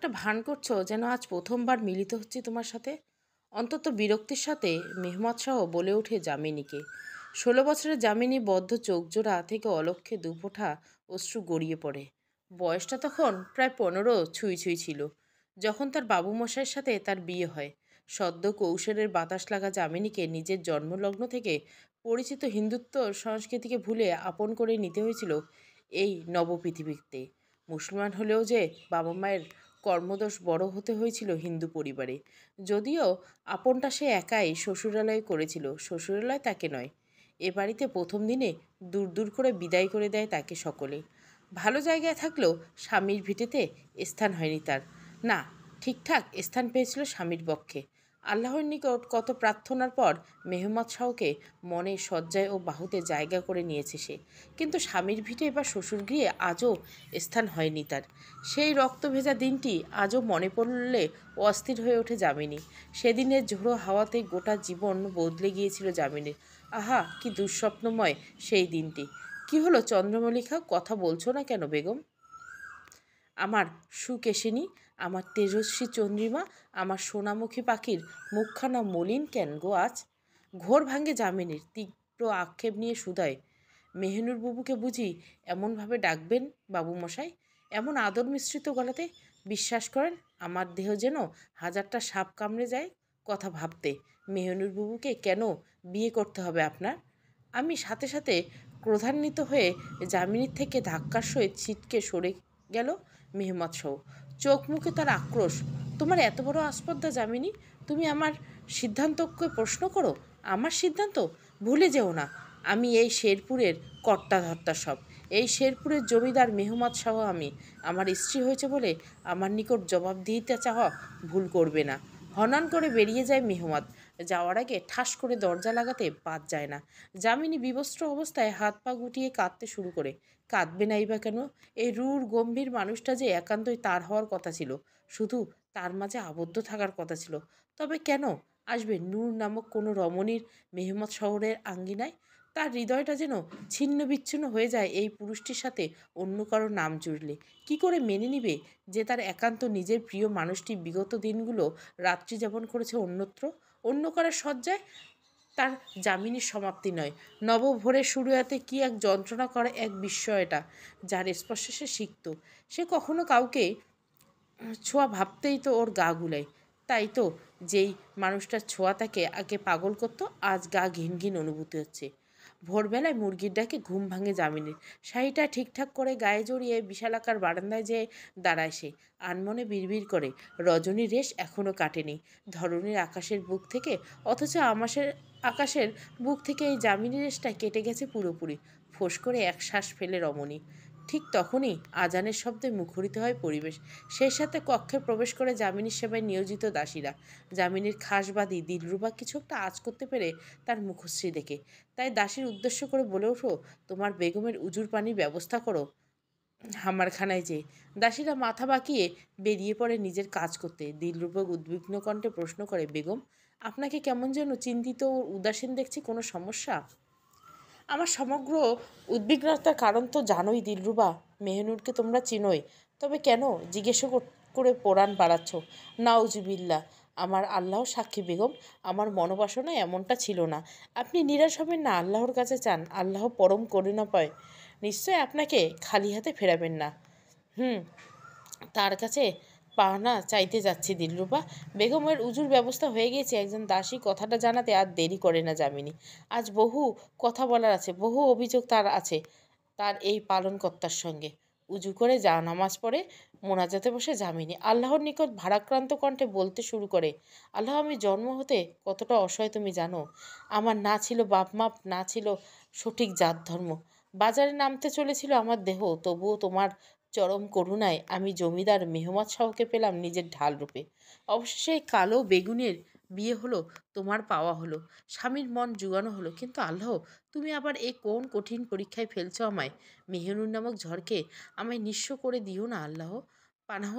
একটা ভান করছো যেন আজ প্রথমবার মিলিত হচ্ছি তোমার সাথে। অন্তত বিরক্তির সাথে মেহমদ শাহ বলে ওঠে যামিনীকে। 16 বছরের যামিনী বদ্ধ চোখজোড়া থেকে অলক্ষ্যে দুফোঁটা অশ্রু গড়িয়ে পড়ে। বয়সটা তখন প্রায় 15 ছুঁই ছুঁই ছিল, যখন তার বাবু মশাইয়ের সাথে তার বিয়ে হয়। সদ্য কৌশলের বাতাস লাগা যামিনীকে নিজের জন্মলগ্ন থেকে পরিচিত হিন্দুত্ব সংস্কৃতিকে ভুলে আপন করে নিতে হয়েছিল এই নবপৃথিবীতে। মুসলমান হলেও যে বাবা মায়ের কর্মদোষ বড় হতে হয়েছিল হিন্দু পরিবারে। যদিও আপনটা সে একাই শ্বশুরালয়ে করেছিল, শ্বশুরালয় তাকে নয়। এ বাড়িতে প্রথম দিনে দূর দূর করে বিদায় করে দেয় তাকে সকলে। ভালো জায়গায় থাকলেও স্বামীর ভিটেতে স্থান হয়নি তার। না, ঠিকঠাক স্থান পেয়েছিল স্বামীর পক্ষে। আল্লাহর নিকট কত প্রার্থনার পর মেহমদ শাহকে মনে শয্যায় ও বাহুতে জায়গা করে নিয়েছে সে। কিন্তু স্বামীর ভিটে বা শ্বশুরগৃহে আজও স্থান হয়নি তার। সেই রক্ত ভেজা দিনটি আজও মনে পড়লে অস্থির হয়ে ওঠে যামিনী। সেদিনের ঝোড়ো হাওয়াতে গোটা জীবন বদলে গিয়েছিল যামিনীর। আহা, কি দুঃস্বপ্নময় সেই দিনটি! কি হলো চন্দ্রমল্লিকা, কথা বলছো না কেন বেগম? আমার সুকেশিনী, আমার তেজস্বী চন্দ্রিমা, আমার সোনামুখী পাখির মুখখানা মলিন কেন গো আজ? ঘোর ভাঙ্গে যামিনীর, তীব্র আক্ষেপ নিয়ে শুধায়, মেহনুর বাবুকে বুঝি এমনভাবে ডাকবেন বাবুমশাই? এমন আদর মিশ্রিত গলাতে? বিশ্বাস করেন, আমার দেহ যেন হাজারটা সাপ কামড়ে যায় কথা ভাবতে। মেহনুর বাবুকে কেন বিয়ে করতে হবে আপনার? আমি সাথে সাথে ক্রোধান্বিত হয়ে যামিনীর থেকে ধাক্কার সহিত ছিটকে সরে গেল মেহমদ শাহ। চোখ মুখে তার আক্রোশ। তোমার এত বড় আস্পর্ধা যামিনী! তুমি আমার সিদ্ধান্তকে প্রশ্ন করো। আমার সিদ্ধান্ত? ভুলে যেও না, আমি এই শেরপুরের কর্তাধর্তা সব। এই শেরপুরের জমিদার মেহমদ শাহ আমি। আমার স্ত্রী হয়েছে বলে আমার নিকট জবাব দিতে চাওয়া ভুল করবে না। হনন করে বেরিয়ে যায় মেহমদ। যাওয়ার আগে ঠাস করে দরজা লাগাতে বাদ যায় না। যামিনী বিবস্ত্র অবস্থায় হাত পা গুটিয়ে কাঁদতে শুরু করে। কাঁদবে নাই বা কেন? এই রূঢ় গম্ভীর মানুষটা যে একান্তই তার হওয়ার কথা ছিল, শুধু তার মাঝে আবদ্ধ থাকার কথা ছিল। তবে কেন আসবে নূর নামক কোনো রমণীর মেহমদ শহরের আঙ্গিনায়? তার হৃদয়টা যেন ছিন্ন বিচ্ছিন্ন হয়ে যায় এই পুরুষটির সাথে অন্য কারো নাম জুড়লে। কি করে মেনে নিবে যে তার একান্ত নিজের প্রিয় মানুষটি বিগত দিনগুলো রাত্রি যাপন করেছে অন্যত্র, অন্য কারোর শয্যায়? তার যামিনীর সমাপ্তি নয়, নবভোরের শুরুয়াতে কি এক যন্ত্রণা করে এক বিস্ময় এটা, যার স্পর্শে সে সিক্ত। সে কখনো কাউকে ছোঁয়া ভাবতেই তো ওর গা গুলায়। তাই তো যেই মানুষটার ছোঁয়া তাকে আগে পাগল করতো, আজ গা ঘিন ঘিন অনুভূতি হচ্ছে। ভোরবেলায় মুরগির ডাকে ঘুম ভাঙে যামিনীর। শাড়িটা ঠিকঠাক করে গায়ে জড়িয়ে বিশালাকার বারান্দায় যেয়ে দাঁড়ায় সে। আনমনে বিড়বিড় করে, রজনীর রেশ এখনও কাটেনি ধরণীর আকাশের বুক থেকে, অথচ আকাশের বুক থেকে এই যামিনী রেশটা কেটে গেছে পুরোপুরি। ফোঁস করে এক শ্বাস ফেলে রমণী। ঠিক তখনই আজানের শব্দে মুখরিত হয় পরিবেশ। সেই সাথে কক্ষে প্রবেশ করে যামিনীর সেবায় নিয়োজিত দাসীরা। যামিনীর খাসবাদী দিলরুবা কিছু একটা আঁচ করতে পেরে তার মুখশ্রী দেখে, তাই দাসীর উদ্দেশ্য করে বলে ওঠো, তোমার বেগমের উজুর পানির ব্যবস্থা করো হামারখানায় যে। দাসীরা মাথা বাঁকিয়ে বেরিয়ে পড়ে নিজের কাজ করতে। দিলরুবা উদ্বিগ্ন কণ্ঠে প্রশ্ন করে, বেগম, আপনাকে কেমন যেন চিন্তিত ও উদাসীন দেখছি, কোনো সমস্যা? আমার সমগ্র উদ্বিগ্নতার কারণ তো জানোই দিলরুবা। মেহনুরকে তোমরা চিনোই, তবে কেন জিজ্ঞেস করে পোড়ান বাড়াচ্ছ? নাউজুবিল্লাহ, আমার আল্লাহ সাক্ষী বেগম, আমার মনোবাসনা এমনটা ছিল না। আপনি নিরাশ হবেন না, আল্লাহর কাছে চান, আল্লাহ পরম করুণাময়, নিশ্চয় আপনাকে খালি হাতে ফেরাবেন না। হুম, তার কাছে পাওনা চাইতে যাচ্ছি দিলরুবা। বেগমের উজুর ব্যবস্থা হয়ে গিয়েছে। একজন দাসী কথাটা জানাতে আর দেরি করে না যামিনী। আজ বহু কথা বলার আছে, বহু অভিযোগ তার আছে তার এই পালনকর্তার সঙ্গে। উজু করে যা নামাজ পড়ে মোনাজাতে বসে যামিনী আল্লাহর নিকট ভারাক্রান্ত কণ্ঠে বলতে শুরু করে, আল্লাহ, আমি জন্ম হতে কতটা অসহায় তুমি জানো। আমার না ছিল বাপ মাপ, না ছিল সঠিক জাত ধর্ম। বাজারে নামতে চলেছিল আমার দেহ, তবুও তোমার চরম করুণায় আমি জমিদার মেহমদ শাহকে পেলাম নিজের ঢাল রূপে। অবশেষে এই কালো বেগুনের বিয়ে হলো, তোমার পাওয়া হলো, স্বামীর মন জুগানো হলো। কিন্তু আল্লাহ, তুমি আবার এ কোন কঠিন পরীক্ষায় ফেলছো আমায়? মেহনুর নামক ঝড়কে আমায় নিঃস্ব করে দিও না আল্লাহ, পানাহ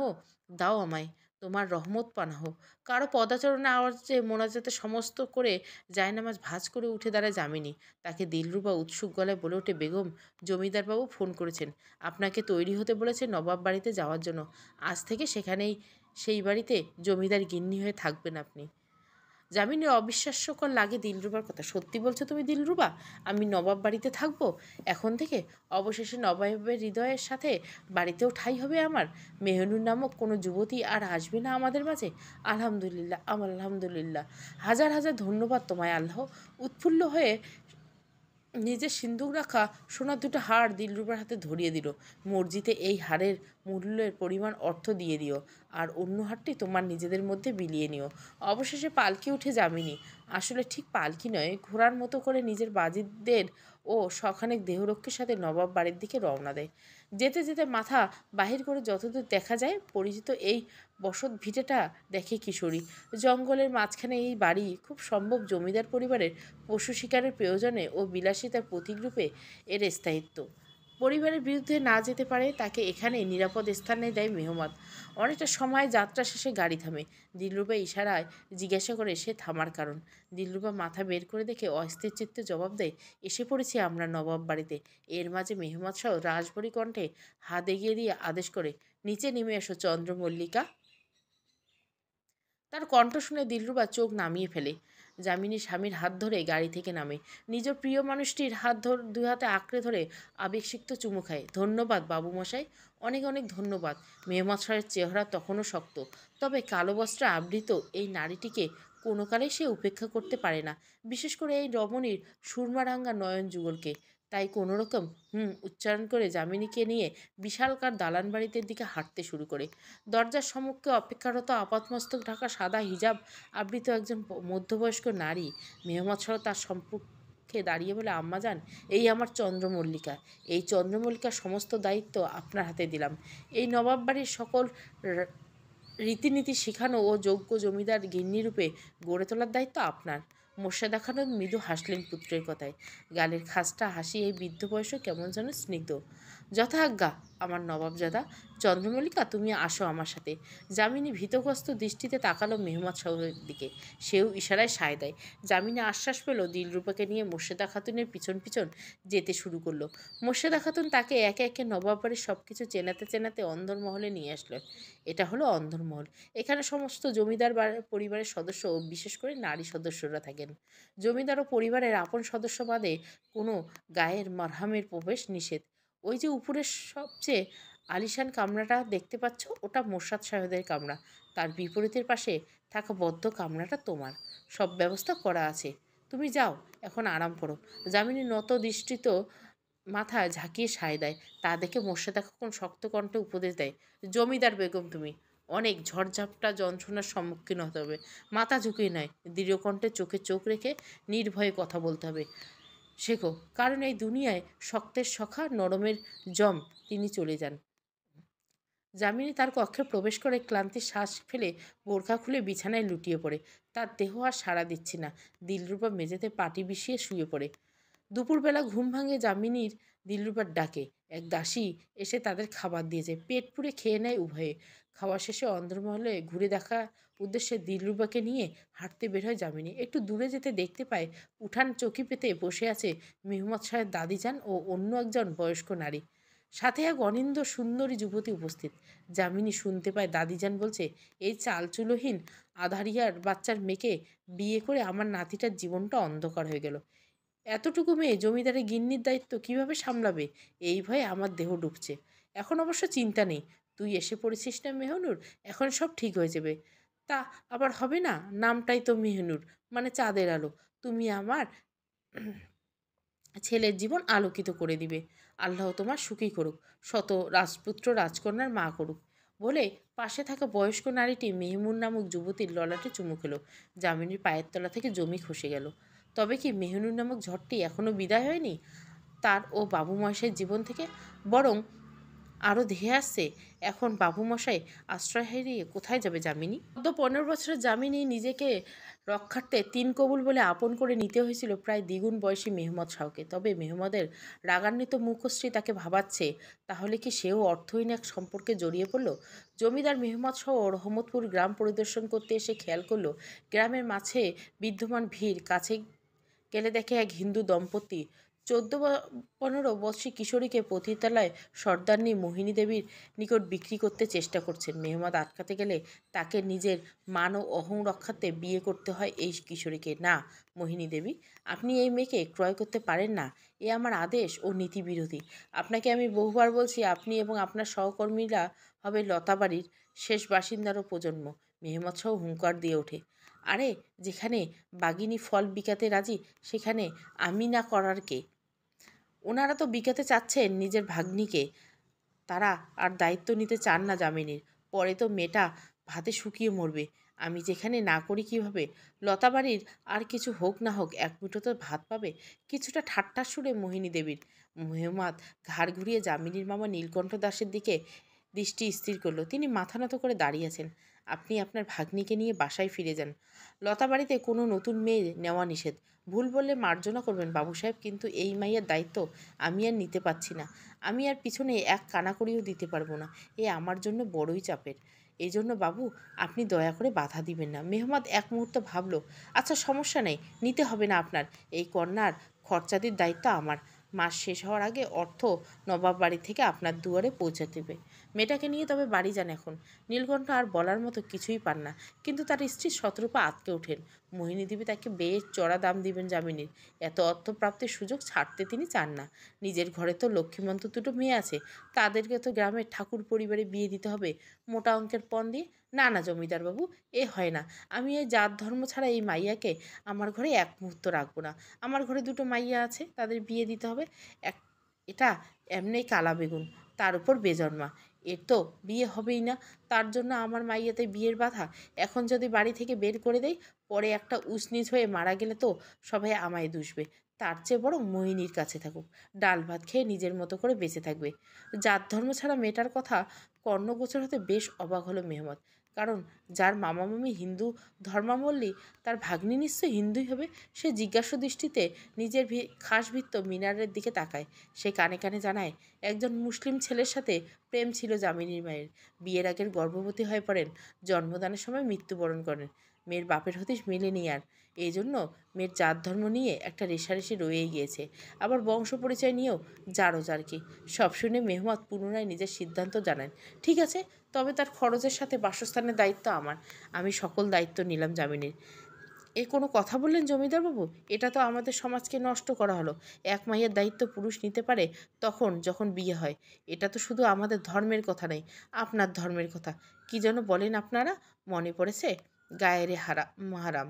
দাও আমায়। তোমার রহমত পানা হোক। কারো পদাচরণে আওয়াজে মোনাজাতে সমস্ত করে জায়নামাজ ভাঁজ করে উঠে দাঁড়ায় যামিনী। তাকে দিলরুবা উৎসুক গলায় বলে ওঠে, বেগম, জমিদারবাবু ফোন করেছেন, আপনাকে তৈরি হতে বলেছে নবাব বাড়িতে যাওয়ার জন্য। আজ থেকে সেখানেই, সেই বাড়িতে জমিদার গিন্নি হয়ে থাকবেন আপনি। যামিনীর অবিশ্বাস্যকর লাগে দিলরুবার কথা। সত্যি বলছো তুমি দিলরুবা? আমি নবাব বাড়িতে থাকবো এখন থেকে? অবশেষে নবাবের হৃদয়ের সাথে বাড়িতেও ঠাঁই হবে আমার? মেহনুর নামক কোনো যুবতী আর আসবে না আমাদের মাঝে? আলহামদুলিল্লাহ, আমার আলহামদুলিল্লাহ। হাজার হাজার ধন্যবাদ তোমায় আল্লাহ। উৎফুল্ল হয়ে নিজের সিন্দুক রাখা সোনার দুটো হার দিলরুবার হাতে ধরিয়ে দিল। মসজিদে এই হারের মূল্যের পরিমাণ অর্থ দিয়ে দিও, আর অন্য হারটি তোমার নিজেদের মধ্যে বিলিয়ে নিও। অবশেষে পালকি উঠে যামিনী, আসলে ঠিক পালকি নয়, ঘোড়ার মতো করে নিজের বাজিদের ও শখানেক দেহরক্ষীর সাথে নবাব বাড়ির দিকে রওনা দেয়। যেতে যেতে মাথা বাহির করে যতদূর দেখা যায় পরিচিত এই বসত ভিটেটা দেখে কিশোরী। জঙ্গলের মাঝখানে এই বাড়ি, খুব সম্ভব জমিদার পরিবারের পশু শিকারের প্রয়োজনে ও বিলাসিতার প্রতীকরূপে এর স্থায়িত্ব। পরিবারের বিরুদ্ধে না যেতে পারে তাকে এখানে নিরাপদ স্থানে দেয় মেহমান। অনেকটা সময় যাত্রা শেষে গাড়ি থামে। দিলরুবা ইশারায় জিজ্ঞাসা করে সে থামার কারণ। দিলরুবা মাথা বের করে দেখে অস্থির চিত্তে জবাব দেয়, এসে পড়েছি আমরা নবাব বাড়িতে। এর মাঝে মেহমান সহ রাজবরী কণ্ঠে হাত এগিয়ে দিয়ে আদেশ করে, নিচে নেমে এসো চন্দ্রমল্লিকা। তার কণ্ঠ শুনে দিলরুবা চোখ নামিয়ে ফেলে। যামিনী স্বামীর হাত ধরে গাড়ি থেকে নামে। নিজ প্রিয় মানুষটির হাত দুই হাতে আঁকড়ে ধরে আবেগসিক্ত চুমু খায়। ধন্যবাদ বাবুমশাই, অনেক অনেক ধন্যবাদ। মেহমদ সাহের চেহারা তখনও শক্ত, তবে কালো বস্ত্রে আবৃত এই নারীটিকে কোনো কালে সে উপেক্ষা করতে পারে না, বিশেষ করে এই রমণীর সুরমারাঙ্গা নয়ন যুগলকে। তাই কোনোরকম উচ্চারণ করে যামিনীকে নিয়ে বিশালকার দালান বাড়িতে দিকে হাঁটতে শুরু করে। দরজার সম্মুখে অপেক্ষারত আপাতমস্তক ঢাকা সাদা হিজাব আবৃত একজন মধ্যবয়স্ক নারী মেহমদ সহ তার সম্মুখে দাঁড়িয়ে বলে, আম্মাজান, এই আমার চন্দ্রমল্লিকা। এই চন্দ্রমল্লিকার সমস্ত দায়িত্ব আপনার হাতে দিলাম। এই নবাব বাড়ির সকল রীতিনীতি শেখানো ও যোগ্য জমিদার গিন্নিরূপে গড়ে তোলার দায়িত্ব আপনার। মোর্শেদা খানম মৃদু হাসলেন পুত্রের কথায়। গালের খাসটা হাসি এই বৃদ্ধ বয়সে কেমন যেন স্নিগ্ধ। যথাজ্ঞা আমার নবাবজাদা। চন্দ্রমল্লিকা, তুমি আসো আমার সাথে। যামিনী ভীতগ্রস্ত দৃষ্টিতে তাকালো মেহমদ সাহেবের দিকে। সেও ইশারায় সায় দেয়। যামিনী আশ্বাস পেল। দিলরূপাকে নিয়ে মোর্শেদা খাতুনের পিছন পিছন যেতে শুরু করলো। মোর্শেদা খাতুন তাকে একে একে নবাব বাড়ির সব কিছু চেনাতে চেনাতে অন্দরমহলে নিয়ে আসলো। এটা হলো অন্দরমহল। এখানে সমস্ত জমিদার পরিবারের সদস্য ও বিশেষ করে নারী সদস্যরা থাকেন। জমিদার ও পরিবারের আপন সদস্য বাদে কোনো গায়ের মারহামের প্রবেশ নিষেধ। ওই যে উপরের সবচেয়ে আলিশান কামরাটা দেখতে পাচ্ছ, ওটা মোরশাদ সাহেবের কামরা। তার বিপরীতের পাশে থাকা বদ্ধ কামরাটা তোমার। সব ব্যবস্থা করা আছে, তুমি যাও এখন আরাম করো। যামিনী নত দৃষ্টিত মাথায় ঝাঁকিয়ে সায় দেয়। তা দেখে মোর্শেদা খাতুন শক্ত কণ্ঠে উপদেশ দেয়, জমিদার বেগম, তুমি অনেক ঝড়ঝাপটা যন্ত্রণার সম্মুখীন হতে হবে। মাথা ঝুঁকিয়ে নয়, দৃঢ় কণ্ঠে চোখে চোখ রেখে নির্ভয়ে কথা বলতে হবে শেখো, কারণ এই দুনিয়ায় শক্তের সখা নরমের জম তিনি চলে যান। যামিনী তার কক্ষে প্রবেশ করে ক্লান্তির শ্বাস ফেলে বোরখা খুলে বিছানায় লুটিয়ে পড়ে। তার দেহ আর সাড়া দিচ্ছে না। দিলরুবা মেঝেতে পাটি বিছিয়ে শুয়ে পড়ে। দুপুরবেলা ঘুম ভাঙে যামিনীর দিলরুবার ডাকে। এক দাসী এসে তাদের খাবার দিয়ে যায়। পেট পুড়ে খেয়ে নেয় উভয়ে। খাওয়া শেষে অন্দরমহলে ঘুরে দেখা উদ্দেশ্যে দিলরুবাকে নিয়ে হাঁটতে বের হয় যামিনী। একটু দূরে যেতে দেখতে পায় উঠান চকি পেতে বসে আছে মেহমদ সাহেব দাদিজান ও অন্য একজন বয়স্ক নারী, সাথে এক অনিন্দ্য সুন্দরী যুবতী উপস্থিত। যামিনী শুনতে পায় দাদিজান বলছে, এই চালচুলোহীন আধারিয়ার বাচ্চার মেয়েকে বিয়ে করে আমার নাতিটার জীবনটা অন্ধকার হয়ে গেল। এতটুকু মেয়ে জমিদারের গিন্নির দায়িত্ব কিভাবে সামলাবে, এই ভয়ে আমার দেহ ডুবছে। এখন অবশ্য চিন্তা নেই, তুই এসে পড়েছিস না মেহনুর, এখন সব ঠিক হয়ে যাবে। তা আবার হবে না? নামটাই তো মেহনুর, মানে চাঁদের আলো। তুমি আমার ছেলের জীবন আলোকিত করে দিবে। আল্লাহ তোমার সুখী করুক, শত রাজপুত্র রাজকন্যার মা করুক। বলে পাশে থাকা বয়স্ক নারীটি মেহমুন নামক যুবতীর ললাটে চুমু খেল। যামিনীর পায়ের তলা থেকে জমি খসে গেল। তবে কি মেহনুর নামক ঝড়টি এখনও বিদায় হয়নি তার ও বাবু মহেশের জীবন থেকে? বরং আরও ধেয়ে আসছে। এখন বাবুমশাই আশ্রয় হারিয়ে কোথায় যাবে যামিনী? 15 বছরের যামিনী নিজেকে রক্ষার্থে তিন কবুল বলে আপন করে নিতে হয়েছিল প্রায় দ্বিগুণ বয়সী মেহমদ শাহকে। তবে মেহমদের রাগান্বিত মুখশ্রী তাকে ভাবাচ্ছে, তাহলে কি সেও অর্থহীন এক সম্পর্কে জড়িয়ে পড়ল? জমিদার মেহমদ শাহ রহমতপুর গ্রাম পরিদর্শন করতে এসে খেয়াল করলো গ্রামের মাঝে বিদ্যমান ভিড়। কাছে গেলে দেখে এক হিন্দু দম্পতি 14-15 বর্ষী কিশোরীকে পতিতালয় সর্দারনী মোহিনী দেবীর নিকট বিক্রি করতে চেষ্টা করছেন। মেহমদ আটকাতে গেলে তাকে নিজের মান ও অহং রক্ষার্থে বিয়ে করতে হয় এই কিশোরীকে। না মোহিনী দেবী, আপনি এই মেয়েকে ক্রয় করতে পারেন না। এ আমার আদেশ ও নীতি বিরোধী। আপনাকে আমি বহুবার বলছি, আপনি এবং আপনার সহকর্মীরা হবে লতাবাড়ির শেষ বাসিন্দারও প্রজন্ম। মেহমদ শাহ হুঙ্কার দিয়ে ওঠে, আরে যেখানে বাগিনী ফল বিকাতে রাজি, সেখানে আমি না করার কে? ওনারা তো বিকাতে চাচ্ছেন নিজের ভাগ্নিকে, তারা আর দায়িত্ব নিতে চান না যামিনীর। পরে তো মেয়েটা ভাতে শুকিয়ে মরবে। আমি যেখানে না করি কিভাবে? লতাবাড়ির আর কিছু হোক না হোক এক মুঠো তো ভাত পাবে। কিছুটা ঠাট্টার সুরে মোহিনী দেবীর। মেহমাদ ঘাড় ঘুরিয়ে যামিনীর মামা নীলকণ্ঠ দাসের দিকে দৃষ্টি স্থির করলো। তিনি মাথা নত করে দাঁড়িয়ে আছেন। আপনি আপনার ভাগ্নিকে নিয়ে বাসায় ফিরে যান। লতাবাড়িতে কোনো নতুন মেয়ে নেওয়া নিষেধ। ভুল বললে মার্জনা করবেন বাবু সাহেব, কিন্তু এই মাইয়ের দায়িত্ব আমি আর নিতে পারছি না। আমি আর পিছনে এক কানাকড়িও দিতে পারবো না। এ আমার জন্য বড়ই চাপের। এই জন্য বাবু আপনি দয়া করে বাধা দিবেন না। মেহমাদ এক মুহূর্ত ভাবল, আচ্ছা সমস্যা নেই, নিতে হবে না আপনার। এই কন্যার খরচাদির দায়িত্ব আমার। মাস শেষ হওয়ার আগে অর্থ নবাব বাড়ি থেকে আপনার দুয়ারে পৌঁছে দেবে। মেয়েটাকে নিয়ে তবে বাড়ি যান এখন। নীলকণ্ঠ আর বলার মতো কিছুই পান না, কিন্তু তার স্ত্রী শতরূপা আটকে ওঠেন। মোহিনী দেবী তাকে বেশ চড়া দাম দিবেন যামিনীর। এত অর্থপ্রাপ্তির সুযোগ ছাড়তে তিনি চান না। নিজের ঘরে তো লক্ষ্মীমন্ত দুটো মেয়ে আছে, তাদেরকে তো গ্রামের ঠাকুর পরিবারে বিয়ে দিতে হবে মোটা অঙ্কের পণ দিয়ে। না না জমিদারবাবু, এ হয় না। আমি এই জাত ধর্ম ছাড়া এই মাইয়াকে আমার ঘরে এক মুহূর্ত রাখবো না। আমার ঘরে দুটো মাইয়া আছে, তাদের বিয়ে দিতে হবে। এক এটা এমনিই কালা বেগুন, তার উপর বেজন্মা। এর তো বিয়ে হবেই না। তার জন্য আমার মাইয়াতে বিয়ের বাধা। এখন যদি বাড়ি থেকে বের করে দেয়, পরে একটা উসনিচ হয়ে মারা গেলে তো সবাই আমায় দুষবে। তার চেয়ে বরং মোহিনীর কাছে থাকুক, ডাল ভাত খেয়ে নিজের মতো করে বেঁচে থাকবে। জাত ধর্ম ছাড়া মেয়েটার কথা কর্ণগোচর হতে বেশ অবাক হলো মেহমদ। কারণ যার মামা মামি হিন্দু ধর্মাবলম্বী, তার ভাগ্নি নিশ্চয়ই হিন্দুই হবে। সে জিজ্ঞাসু দৃষ্টিতে নিজের খাস ভিত্ত মিনারের দিকে তাকায়। সে কানে কানে জানায়, একজন মুসলিম ছেলের সাথে প্রেম ছিল যামিনীর মায়ের। বিয়ের আগের গর্ভবতী হয়ে পড়েন, জন্মদানের সময় মৃত্যুবরণ করেন। মেয়ের বাপের হদিশ মেলেনি আর। এই জন্য মেয়ের জাত ধর্ম নিয়ে একটা রেষারেষি রয়েই গিয়েছে। আবার বংশ পরিচয় নিয়েও জারো জারকি। সব শুনে মেহমদ পুনরায় নিজের সিদ্ধান্ত জানান, ঠিক আছে, তবে তার খরচের সাথে বাসস্থানের দায়িত্ব আমার। আমি সকল দায়িত্ব নিলাম যামিনীর। এ কোনো কথা বললেন জমিদারবাবু? এটা তো আমাদের সমাজকে নষ্ট করা হলো। এক মাইয়ের দায়িত্ব পুরুষ নিতে পারে তখন যখন বিয়ে হয়। এটা তো শুধু আমাদের ধর্মের কথা নয়, আপনার ধর্মের কথা। কি যেন বলেন আপনারা? মনে পড়েছে, গায়েরে হারাম।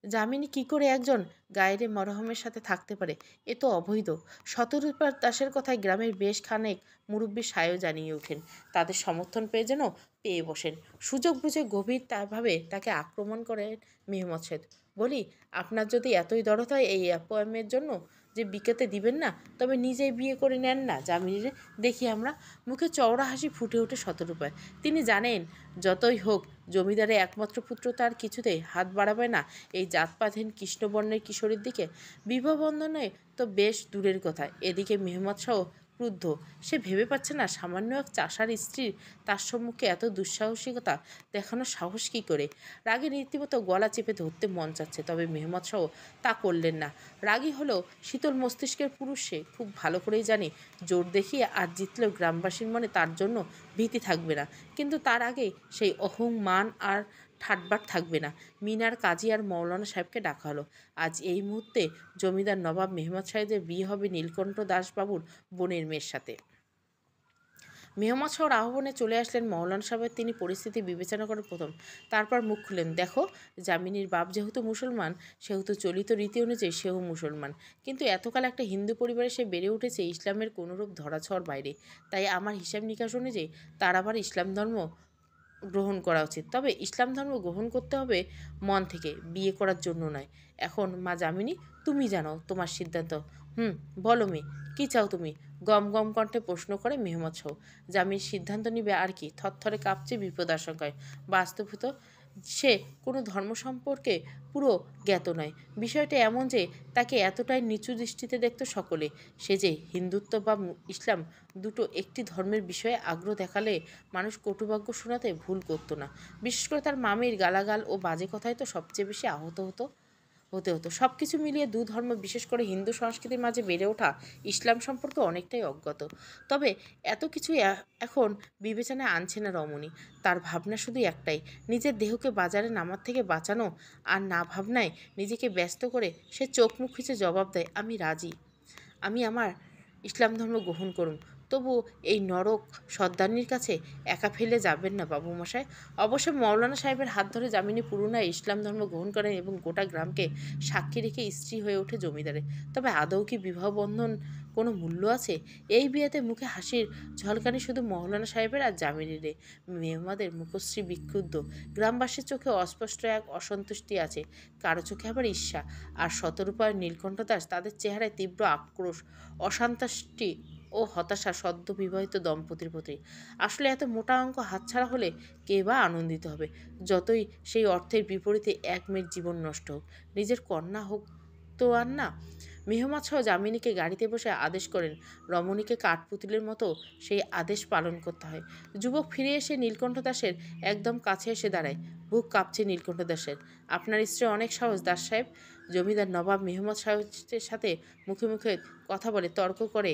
যামিনী কি করে একজন গায়েরে মরহমের সাথে থাকতে পারে? এ তো অবৈধ। শতরূপা দাসের কথায় গ্রামের বেশ খানেক মুরব্বী সায়ও জানিয়ে ওঠেন। তাদের সমর্থন পেয়ে যেন পেয়ে বসেন। সুযোগ বুঝে গভীর ভাবে তাকে আক্রমণ করেন মেহমদ শেখ। বলি, আপনার যদি এতই দরদ হয় এই অ্যাপয়েন্টমেন্টের জন্য যে বিকেতে দিবেন না, তবে নিজেই বিয়ে করে নেন না যামিনীরে, দেখি আমরা। মুখে চওড়া হাসি ফুটে ওঠে শতরূপায়। তিনি জানেন, যতই হোক জমিদারের একমাত্র পুত্র তার কিছুতেই হাত বাড়াবে না এই জাতপাতহীন কৃষ্ণবর্ণের কিশোরীর দিকে। বিবাহ বন্ধনে তো বেশ দূরের কথা। এদিকে মেহমদ শাহ ক্রুদ্ধ। সে ভেবে পাচ্ছে না সামান্য এক চাষার স্ত্রীর তার সম্মুখে এত দুঃসাহসিকতা দেখানোর সাহস কী করে। রাগে রীতিমতো গলা চেপে ধরতে মন চাচ্ছে, তবে মেহমদ শাহ তা করলেন না। রাগী হলেও শীতল মস্তিষ্কের পুরুষ সে খুব ভালো করেই জানে, জোর দেখিয়ে আর জিতলেও গ্রামবাসীর মনে তার জন্য ভীতি থাকবে না। কিন্তু তার আগে সেই অহং মান আর ঠাটবাট থাকবে না। মিনার, কাজী আর মৌলানা সাহেবকে ডাকা হলো। আজ এই মুহূর্তে জমিদার নবাব মেহমদ সাহেবের বিয়ে হবে নীলকণ্ঠ দাসবাবুর বোনের মেয়ের সাথে। মেহমদ শাহর আহ্বানে চলে আসলেন মৌলানা সাহেব। তিনি পরিস্থিতি বিবেচনা করে প্রথম, তারপর মুখ খুললেন, দেখো, যামিনীর বাপ যেহেতু মুসলমান, সেহেতু চলিত রীতি অনুযায়ী সেও মুসলমান। কিন্তু এতকাল একটা হিন্দু পরিবারে সে বেড়ে উঠেছে ইসলামের কোনোরূপ ধরাছোঁয়ার বাইরে। তাই আমার হিসাব নিকাশ অনুযায়ী তার আবার ইসলাম ধর্ম গ্রহণ করা উচিত, তবে ইসলাম ধর্ম গ্রহণ করতে হবে মন থেকে, বিয়ে করার জন্য নয়। এখন মা যামিনী, তুমি জানো তোমার সিদ্ধান্ত। হুম, বলো মেয়ে, কী চাও তুমি? গম গম কণ্ঠে প্রশ্ন করে মেহমদ শাহ। জামিন সিদ্ধান্ত নিবে আর কি, থরথরে কাঁপছে বিপদ আশঙ্কায়। বাস্তবিত সে কোনো ধর্ম সম্পর্কে পুরো জ্ঞাত নয়। বিষয়টা এমন যে তাকে এতটাই নিচু দৃষ্টিতে দেখত সকলে। সে যে হিন্দুত্ব বা ইসলাম দুটো একটি ধর্মের বিষয়ে আগ্রহ দেখালে মানুষ কটুবাক্য শোনাতে ভুল করতো না। বিশেষ করে তার মামির গালাগাল ও বাজে কথায় তো সবচেয়ে বেশি আহত হতে হতো। সব কিছু মিলিয়ে দু ধর্ম, বিশেষ করে হিন্দু সংস্কৃতির মাঝে বেড়ে ওঠা ইসলাম সম্পর্কে অনেকটাই অজ্ঞাত। তবে এত কিছুই এখন বিবেচনায় আনছে না রমণী। তার ভাবনা শুধু একটাই, নিজের দেহকে বাজারে নামার থেকে বাঁচানো। আর না ভাবনায় নিজেকে ব্যস্ত করে সে চোখ মুখ খিচে জবাব দেয়, আমি রাজি, আমি আমার ইসলাম ধর্ম গ্রহণ করুন। তবু এই নরক সর্দারনির কাছে একা ফেলে যাবেন না বাবু মশাই। অবশ্য মৌলানা সাহেবের হাত ধরে যামিনী পুরোনায় ইসলাম ধর্ম গ্রহণ করেন এবং গোটা গ্রামকে সাক্ষী রেখে স্ত্রী হয়ে ওঠে জমিদারে। তবে আদৌ কি বিবাহ বন্ধন কোনো মূল্য আছে? এই বিয়েতে মুখে হাসির ঝলকানি শুধু মৌলানা সাহেবের আর জামিনীরে। মেহমাদের মুখশ্রী বিক্ষুব্ধ, গ্রামবাসীর চোখে অস্পষ্ট এক অসন্তুষ্টি আছে, কারো চোখে আবার ঈর্ষা। আর শতরূপার নীলকণ্ঠ দাস, তাদের চেহারায় তীব্র আক্রোশ, অসন্তুষ্টি ও হতাশা সদ্য বিবাহিত দম্পতির প্রতি। আসলে এত মোটা অঙ্ক হাতছাড়া হলে কে বা আনন্দিত হবে? যতই সেই অর্থের বিপরীতে এক মেয়ের জীবন নষ্ট হোক, নিজের কন্যা হোক তো আর না। মেহমাদ সহ যামিনীকে গাড়িতে বসে আদেশ করেন। রমণীকে কাঠপুতুলের মতো সেই আদেশ পালন করতে হয়। যুবক ফিরে এসে নীলকণ্ঠ দাসের একদম কাছে এসে দাঁড়ায়। বুক কাঁপছে নীলকণ্ঠ দাসের। আপনার স্ত্রী অনেক সাহস দাস সাহেব। জমিদার নবাব মেহমদ সাহেবের সাথে মুখে মুখে কথা বলে, তর্ক করে,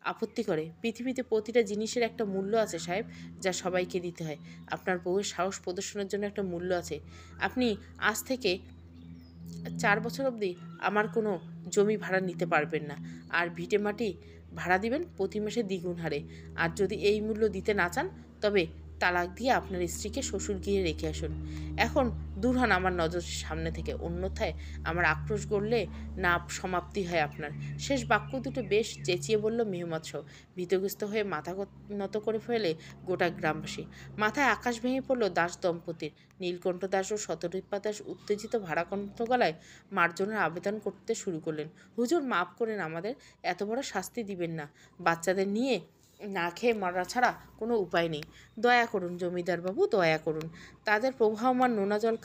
আপত্তি করে। পৃথিবীতে প্রতিটা জিনিসের একটা মূল্য আছে সাহেব, যা সবাইকে দিতে হয়। আপনার বউয়ের সাহস প্রদর্শনের জন্য একটা মূল্য আছে। আপনি আজ থেকে 4 বছর অবধি আমার কোনো জমি ভাড়া নিতে পারবেন না। আর ভিটে মাটি ভাড়া দিবেন প্রতি মাসে দ্বিগুণ হারে। আর যদি এই মূল্য দিতে না চান, তবে তালাক দিয়ে আপনার স্ত্রীকে শ্বশুর গৃহে রেখে আসুন। এখন দূর হন আমার নজর সামনে থেকে, অন্যথায় আমার আক্রোশ গড়লে না সমাপ্তি হয় আপনার। শেষ বাক্য দুটো বেশ চেঁচিয়ে বলল মেহমদ শাহ। ভীতগ্রস্ত হয়ে মাথা নত করে ফেলে গোটা গ্রামবাসী। মাথায় আকাশ ভেঙে পড়ল দাস দম্পতির। নীলকণ্ঠ দাস ও শতরূপা দাস উত্তেজিত ভারাকণ্ঠ গলায় মার্জনার আবেদন করতে শুরু করলেন। হুজুর, মাফ করেন, আমাদের এত বড় শাস্তি দিবেন না। বাচ্চাদের নিয়ে না খেয়ে মরা ছাড়া কোনো উপায় নেই। দয়া করুন জমিদারবাবু, দয়া করুন। তাদের প্রবাহমান নোনা জল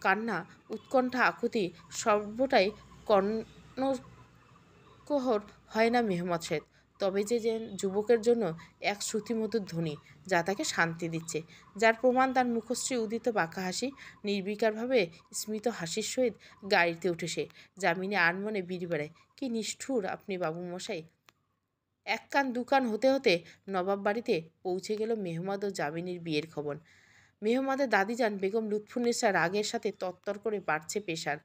কান্না, উৎকণ্ঠা, আকুতি সর্বটাই কর্ণকোহর হয় না মেহমদ সাহেব। তবে যে যুবকের জন্য এক শ্রুতিমধুর ধ্বনি, যা তাকে শান্তি দিচ্ছে, যার প্রমাণ তার মুখশ্রী উদিত বাঁকা হাসি। নির্বিকারভাবে স্মিত হাসির সহিত গাড়িতে উঠে সে। যামিনী আনমনে বিড়ি বেড়ায়, কি নিষ্ঠুর আপনি বাবু মশাই। এক কান দু কান হতে হতে নবাব বাড়িতে পৌঁছে গেল মেহমাদ ও যামিনীর বিয়ের খবর। মেহমাদের দাদিজান বেগম লুৎফুন্নেসা রাগের সাথে তরতর করে বাড়ছে প্রেশার।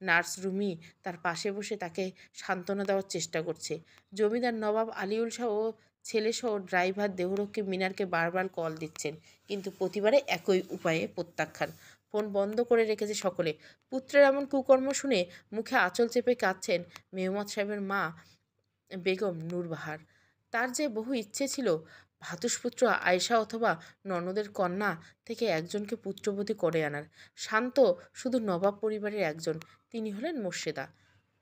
নার্স রুমি তার পাশে বসে তাকে সান্ত্বনা দেওয়ার চেষ্টা করছে। জমিদার নবাব আলিউল শাহ ও ছেলেসহ ড্রাইভার দেহরক্ষী মিনারকে বারবার কল দিচ্ছেন, কিন্তু প্রতিবারে একই উপায়ে প্রত্যাখ্যান। ফোন বন্ধ করে রেখেছে সকলে। পুত্রের এমন কুকর্ম শুনে মুখে আঁচল চেপে কাঁদছেন মেহমদ সাহেবের মা বেগম নূরবাহার। তার যে বহু ইচ্ছে ছিল ভ্রাতুষ্পুত্র আয়েশা অথবা ননদের কন্যা থেকে একজনকে পুত্রবতী করে আনার। শান্ত শুধু নবাব পরিবারের একজন, তিনি হলেন মোর্শেদা,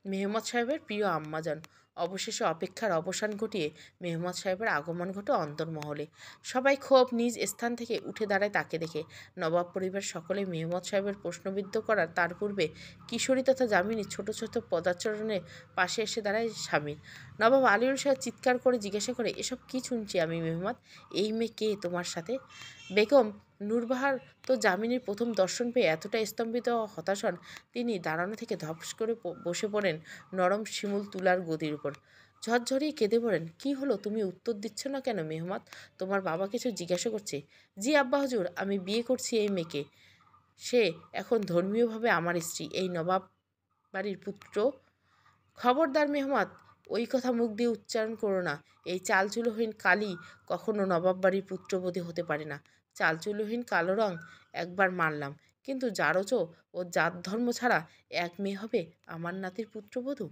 মেহমদ সাহেবের প্রিয় আম্মাজান। অবশেষে অপেক্ষার অবসান ঘটিয়ে মেহমদ সাহেবের আগমন ঘটে অন্তর্মহলে। সবাই ক্ষোভ নিজ স্থান থেকে উঠে দাঁড়ায় তাকে দেখে। নবাব পরিবার সকলে মেহমদ সাহেবের প্রশ্নবিদ্ধ করার তার পূর্বে কিশোরী তথা যামিনী ছোট ছোট পদাচরণের পাশে এসে দাঁড়ায় স্বামীর। নবাব আলিউল সাহেব চিৎকার করে জিজ্ঞাসা করে, এসব কি শুনছি আমি মেহমদ? এই মেয়ে কে তোমার সাথে? বেগম নূরবাহার তো যামিনীর প্রথম দর্শন পেয়ে এতটা স্তম্ভিত ও হতাশ হন, তিনি দাঁড়ানো থেকে ধপস করে বসে পড়েন নরম শিমুল তুলার গদির উপর। ঝরঝরিয়ে কেঁদে পড়েন, কি হলো, তুমি উত্তর দিচ্ছ না কেন মেহমাদ? তোমার বাবা কিছু জিজ্ঞাসা করছে? জি আব্বা হুজুর, আমি বিয়ে করছি এই মেয়েকে। সে এখন ধর্মীয়ভাবে আমার স্ত্রী, এই নবাব বাড়ির পুত্র। খবরদার মেহমাদ, ওই কথা মুখ দিয়ে উচ্চারণ করো না। এই চালচুলোহীন কালী কখনো নবাব বাড়ির পুত্রবধূ হতে পারে না। চালচুলোহীন কালো রং একবার মানলাম, কিন্তু জারজো ও জাত ধর্ম ছাড়া এক মেয়ে হবে আমার নাতির পুত্রবধূ?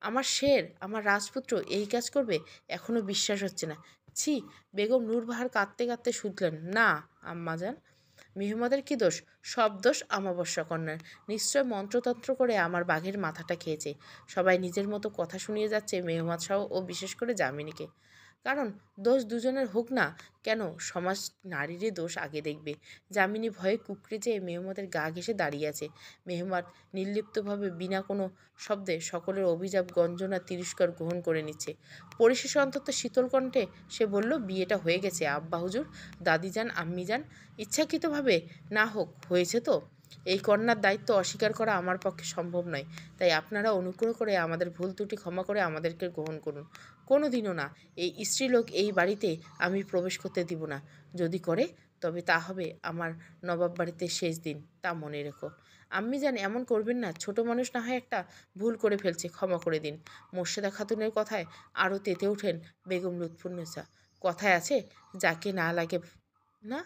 আমার শের, আমার রাজপুত্র এই কাজ করবে? এখনো বিশ্বাস হচ্ছে না। ছি! বেগম নূরবাহার কাঁদতে কাঁদতে শুধলেন, না আম্মাজান, মেহমাদের কি দোষ? সব দোষ অমাবস্যা কন্যার। নিশ্চয় মন্ত্রতন্ত্র করে আমার বাঘের মাথাটা খেয়েছে। সবাই নিজের মতো কথা শুনিয়ে যাচ্ছে মেহমাদ শাহ ও বিশেষ করে যামিনীকে। কারণ দোষ দুজনের হোক না কেন, সমাজ নারীরই দোষ আগে দেখবে। যামিনী ভয়ে কুকড়ে যেয়ে মেহমাদের গা ঘেঁষে দাঁড়িয়ে আছে। মেহমাদ নির্লিপ্তভাবে বিনা কোনো শব্দে সকলের অভিযোগ গঞ্জনা তিরস্কার গ্রহণ করে নিচ্ছে। পরিশেষে অন্তত শীতল কণ্ঠে সে বলল, বিয়েটা হয়ে গেছে আব্বা হুজুর, দাদিজান, আম্মিজান। ইচ্ছাকৃতভাবে না হোক, হয়েছে তো। এই কন্যার দায়িত্ব অস্বীকার করা আমার পক্ষে সম্ভব নয়। তাই আপনারা অনুগ্রহ করে আমাদের ভুল ত্রুটি ক্ষমা করে আমাদেরকে গ্রহণ করুন। কোনো দিনও না এই স্ত্রীলোক এই বাড়িতে আমি প্রবেশ করতে দিব না। যদি করে তবে তা হবে আমার নবাব বাড়িতে শেষ দিন, তা মনে রেখো। আম্মিজান, এমন করবেন না। ছোট মানুষ না হয় একটা ভুল করে ফেলছে, ক্ষমা করে দিন। মোর্শেদা খাতুনের কথায় আরও তেতে ওঠেন বেগম লুৎফুন্নেসা। কথায় আছে, যাকে না লাগে না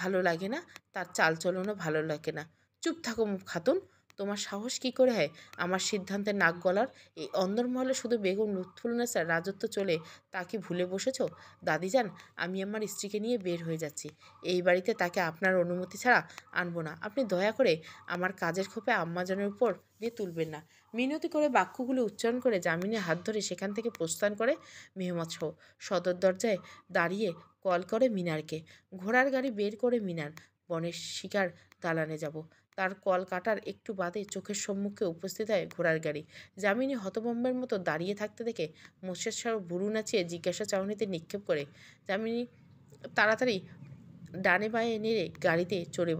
ভালো লাগে না, তার চালচলনও ভালো লাগে না। চুপ থাকো খাতুন। তোমার সাহস কি করে হয় আমার সিদ্ধান্তে নাক গলার? এই অন্দরমহলে শুধু বেগম লুৎফুন্নেসার রাজত্ব চলে, তা কি ভুলে বসেছ? দাদিজান, আমি আমার স্ত্রীকে নিয়ে বের হয়ে যাচ্ছি। এই বাড়িতে তাকে আপনার অনুমতি ছাড়া আনবো না। আপনি দয়া করে আমার কাজের খোপে আম্মাজানের উপর দিয়ে তুলবেন না। মিনতি করে বাক্যগুলো উচ্চারণ করে যামিনীর হাত ধরে সেখান থেকে প্রস্থান করে মেহমাদ শাহ। সদর দরজায় দাঁড়িয়ে কল করে মিনারকে। ঘোড়ার গাড়ি বের করে মিনার। বনের শিকার দালানে যাব। তার কল কাটার একটু বাদে চোখের সম্মুখে উপস্থিত হয় ঘোড়ার গাড়ি। যামিনী হতভম্বের মতো দাঁড়িয়ে থাকতে দেখে মোর্শেদ শাহ ভুরু নাচিয়ে জিজ্ঞাসা চাউনিতে নিক্ষেপ করে। যামিনী তাড়াতাড়ি ডানে বাঁয়ে নেড়ে গাড়িতে চড়ে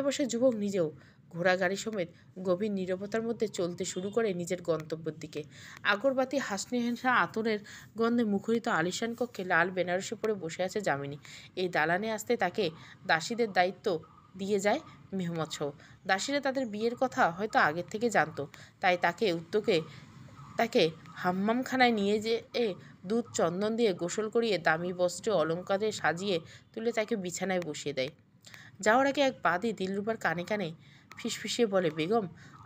বসে যুবক নিজেও ঘোড়া গাড়ি সমেত গভীর নীরবতার মধ্যে চলতে শুরু করে নিজের গন্তব্যের দিকে। আগরবাতি, হাসনিহাসা আতরের গন্ধে মুখরিত আলিশান কক্ষে লাল বেনারসি পরে বসে আছে যামিনী। এই দালানে আসতে তাকে দাসীদের দায়িত্ব দিয়ে যায় মেহমদ শাহ। দাসীরা তাদের বিয়ের কথা হয়তো আগের থেকে জানতো, তাই তাকে হাম্মামখানায় নিয়ে যেয়ে দুধ চন্দন দিয়ে গোসল করিয়ে দামি বস্ত্রে অলঙ্কারে সাজিয়ে তুলে তাকে বিছানায় বসিয়ে দেয়। যাওয়ার আগে এক বাদী দিলরুবার কানে কানে ফিসফিসিয়ে বলে, বেগম,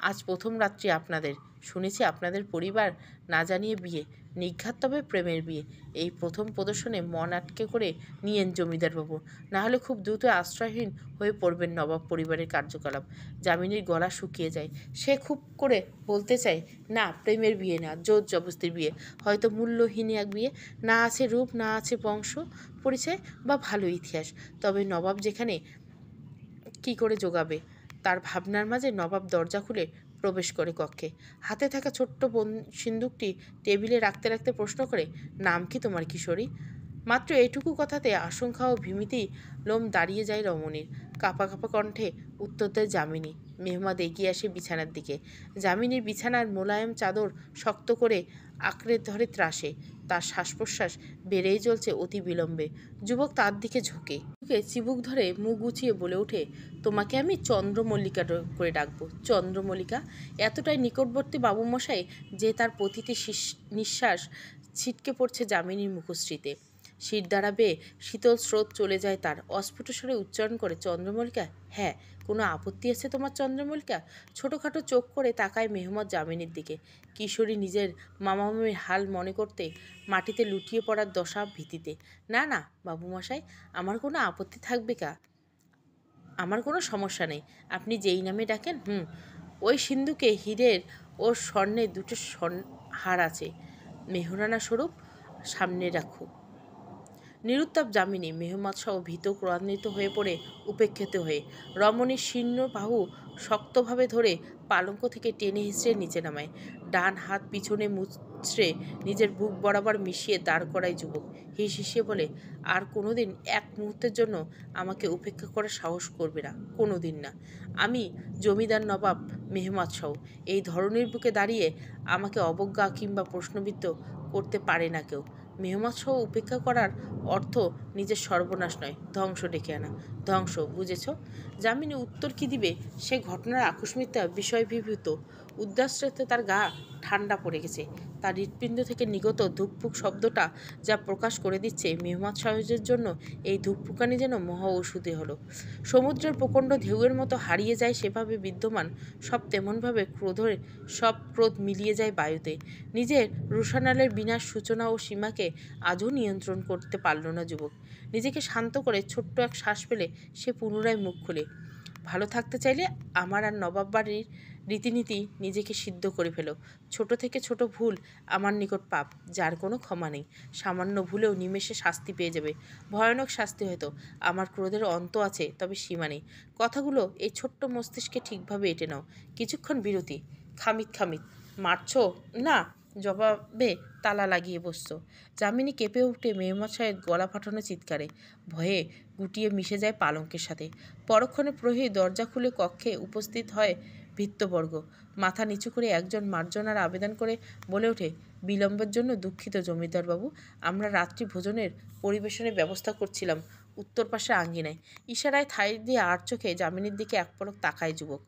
আজ প্রথম রাত্রি আপনাদের। শুনেছি আপনাদের পরিবার না জানিয়ে বিয়ে, নিঘাত তবে প্রেমের বিয়ে। এই প্রথম প্রদর্শনে মন আটকে করে নিয়েন জমিদারবাবু, না হলে খুব দ্রুত আশ্রয়হীন হয়ে পড়বেন নবাব পরিবারের কার্যকলাপ। যামিনীর গলা শুকিয়ে যায়। সে খুব করে বলতে চায়, না, প্রেমের বিয়ে না, জোর জবস্তির বিয়ে। হয়তো মূল্যহীন এক বিয়ে, না আছে রূপ, না আছে বংশ পরিচয় বা ভালো ইতিহাস। তবে নবাব যেখানে কি করে জোগাবে, তার ভাবনার মাঝে নবাব দরজা খুলে প্রবেশ করে কক্ষে। হাতে থাকা ছোট্ট সিন্দুকটি টেবিলে রাখতে রাখতে প্রশ্ন করে, নাম কি তোমার কিশোরী? মাত্র এটুকু কথাতে আশঙ্কা ও ভীমিতেই লোম দাঁড়িয়ে যায় রমণীর। কাঁপা কাঁপা কণ্ঠে উত্তর দেয় যামিনী। মেহমাদ এগিয়ে আসে বিছানার দিকে। যামিনীর বিছানার মোলায়েম চাদর শক্ত করে আঁকড়ে ধরে ত্রাসে। তার শ্বাস প্রশ্বাস বেড়েই চলছে অতি বিলম্বে। যুবক তার দিকে ঝুঁকে চিবুক ধরে মুখ গুছিয়ে বলে ওঠে, তোমাকে আমি চন্দ্রমল্লিকা করে ডাকবো। চন্দ্রমল্লিকা? এতটাই নিকটবর্তী বাবুমশাই যে তার প্রতিটি নিঃশ্বাস ছিটকে পড়ছে যামিনীর মুখশ্রীতে। শির দ্বারা বেয়ে শীতল স্রোত চলে যায় তার। অস্ফুট স্বরে উচ্চারণ করে, চন্দ্রমল্লিকা? হ্যাঁ। কোনো আপত্তি আছে তোমার চন্দ্রমল্লিকা? ছোটোখাটো চোখ করে তাকায় মেহমদ যামিনীর দিকে। কিশোরী নিজের মামামামির হাল মনে করতে মাটিতে লুটিয়ে পড়ার দশা ভীতিতে। না না বাবুমশাই, আমার কোনো আপত্তি থাকবে কা? আমার কোনো সমস্যা নেই, আপনি যেই নামে ডাকেন। ওই সিন্ধুকে হীরের ও স্বর্ণের দুটো হার আছে, মেহরানা স্বরূপ সামনে রাখো। নিরুত্তাপ যামিনী মেহমাদ শাহ ভীত ক্রোধান্বিত হয়ে পড়ে উপেক্ষিত হয়ে রমণীর শীর্ণ বাহু শক্তভাবে ধরে পালঙ্ক থেকে টেনে হিঁচড়ে নিচে নামায়। ডান হাত পিছনে মুচড়ে নিজের বুক বরাবর মিশিয়ে দাঁড় করায় যুবক। হিসিয়ে বলে, আর কোনোদিন এক মুহূর্তের জন্য আমাকে উপেক্ষা করার সাহস করবে না, কোনো দিন না। আমি জমিদার নবাব মেহমাদ শাহ। এই ধরনের বুকে দাঁড়িয়ে আমাকে অবজ্ঞা কিংবা প্রশ্নবিদ্ধ করতে পারে না কেউ। মেহমাদ শাহ উপেক্ষা করার অর্থ নিজের সর্বনাশ নয়, ধ্বংস ডেকে আনা। ধ্বংস, বুঝেছ? যামিনী উত্তর কি দিবে সে ঘটনার আকস্মিকতা বিষয়ভিভূত। উদ্দাস্যতে তার গা ঠান্ডা পড়ে গেছে। তার হৃৎপিণ্ড থেকে নিগত ধুকপুক শব্দটা যা প্রকাশ করে দিচ্ছে, মেহমাদ সাহেবের জন্য এই ধুকপুকানি যেন মহা ঔষধি হলো। সমুদ্রের প্রকাণ্ড ঢেউয়ের মতো হারিয়ে যায় সেভাবে বিদ্যমান সব, তেমনভাবে সব ক্রোধ মিলিয়ে যায় বায়ুতে। নিজের রোষানলের বিনাশ সূচনা ও সীমাকে আজও নিয়ন্ত্রণ করতে পারল না যুবক। নিজেকে শান্ত করে ছোট্ট এক শ্বাস ফেলে সে পুনরায় মুখ খুলে, ভালো থাকতে চাইলে আমার আর নবাব বাড়ির রীতিনীতি নিজেকে সিদ্ধ করে ফেলো। ছোট থেকে ছোট ভুল আমার নিকট পাপ, যার কোনো ক্ষমা নেই। সামান্য ভুলেও নিমেষে শাস্তি পেয়ে যাবে, ভয়ানক শাস্তি হয়তো। আমার ক্রোধের অন্ত আছে, তবে সীমা নেই। কথাগুলো এই ছোট্ট মস্তিষ্কে ঠিকভাবে এঁটে নাও। কিছুক্ষণ বিরতি। খামিদ খামিদ, মারছ না? জবাবে তালা লাগিয়ে বসছ। যামিনী কেঁপে উঠে মেহমাদ সাহেব গলা ফাটানো চিৎকারে, ভয়ে গুটিয়ে মিশে যায় পালঙ্কের সাথে। পরক্ষণে প্রহরী দরজা খুলে কক্ষে উপস্থিত হয় ভৃত্যবর্গ। মাথা নিচু করে একজন মার্জনার আবেদন করে বলে ওঠে, বিলম্বের জন্য দুঃখিত জমিদারবাবু, আমরা রাত্রি ভোজনের পরিবেশনের ব্যবস্থা করছিলাম উত্তর পাশে আঙ্গিনায়। ইশারায় থাই দিয়ে আর চোখে যামিনীর দিকে এক পলক তাকায় যুবক।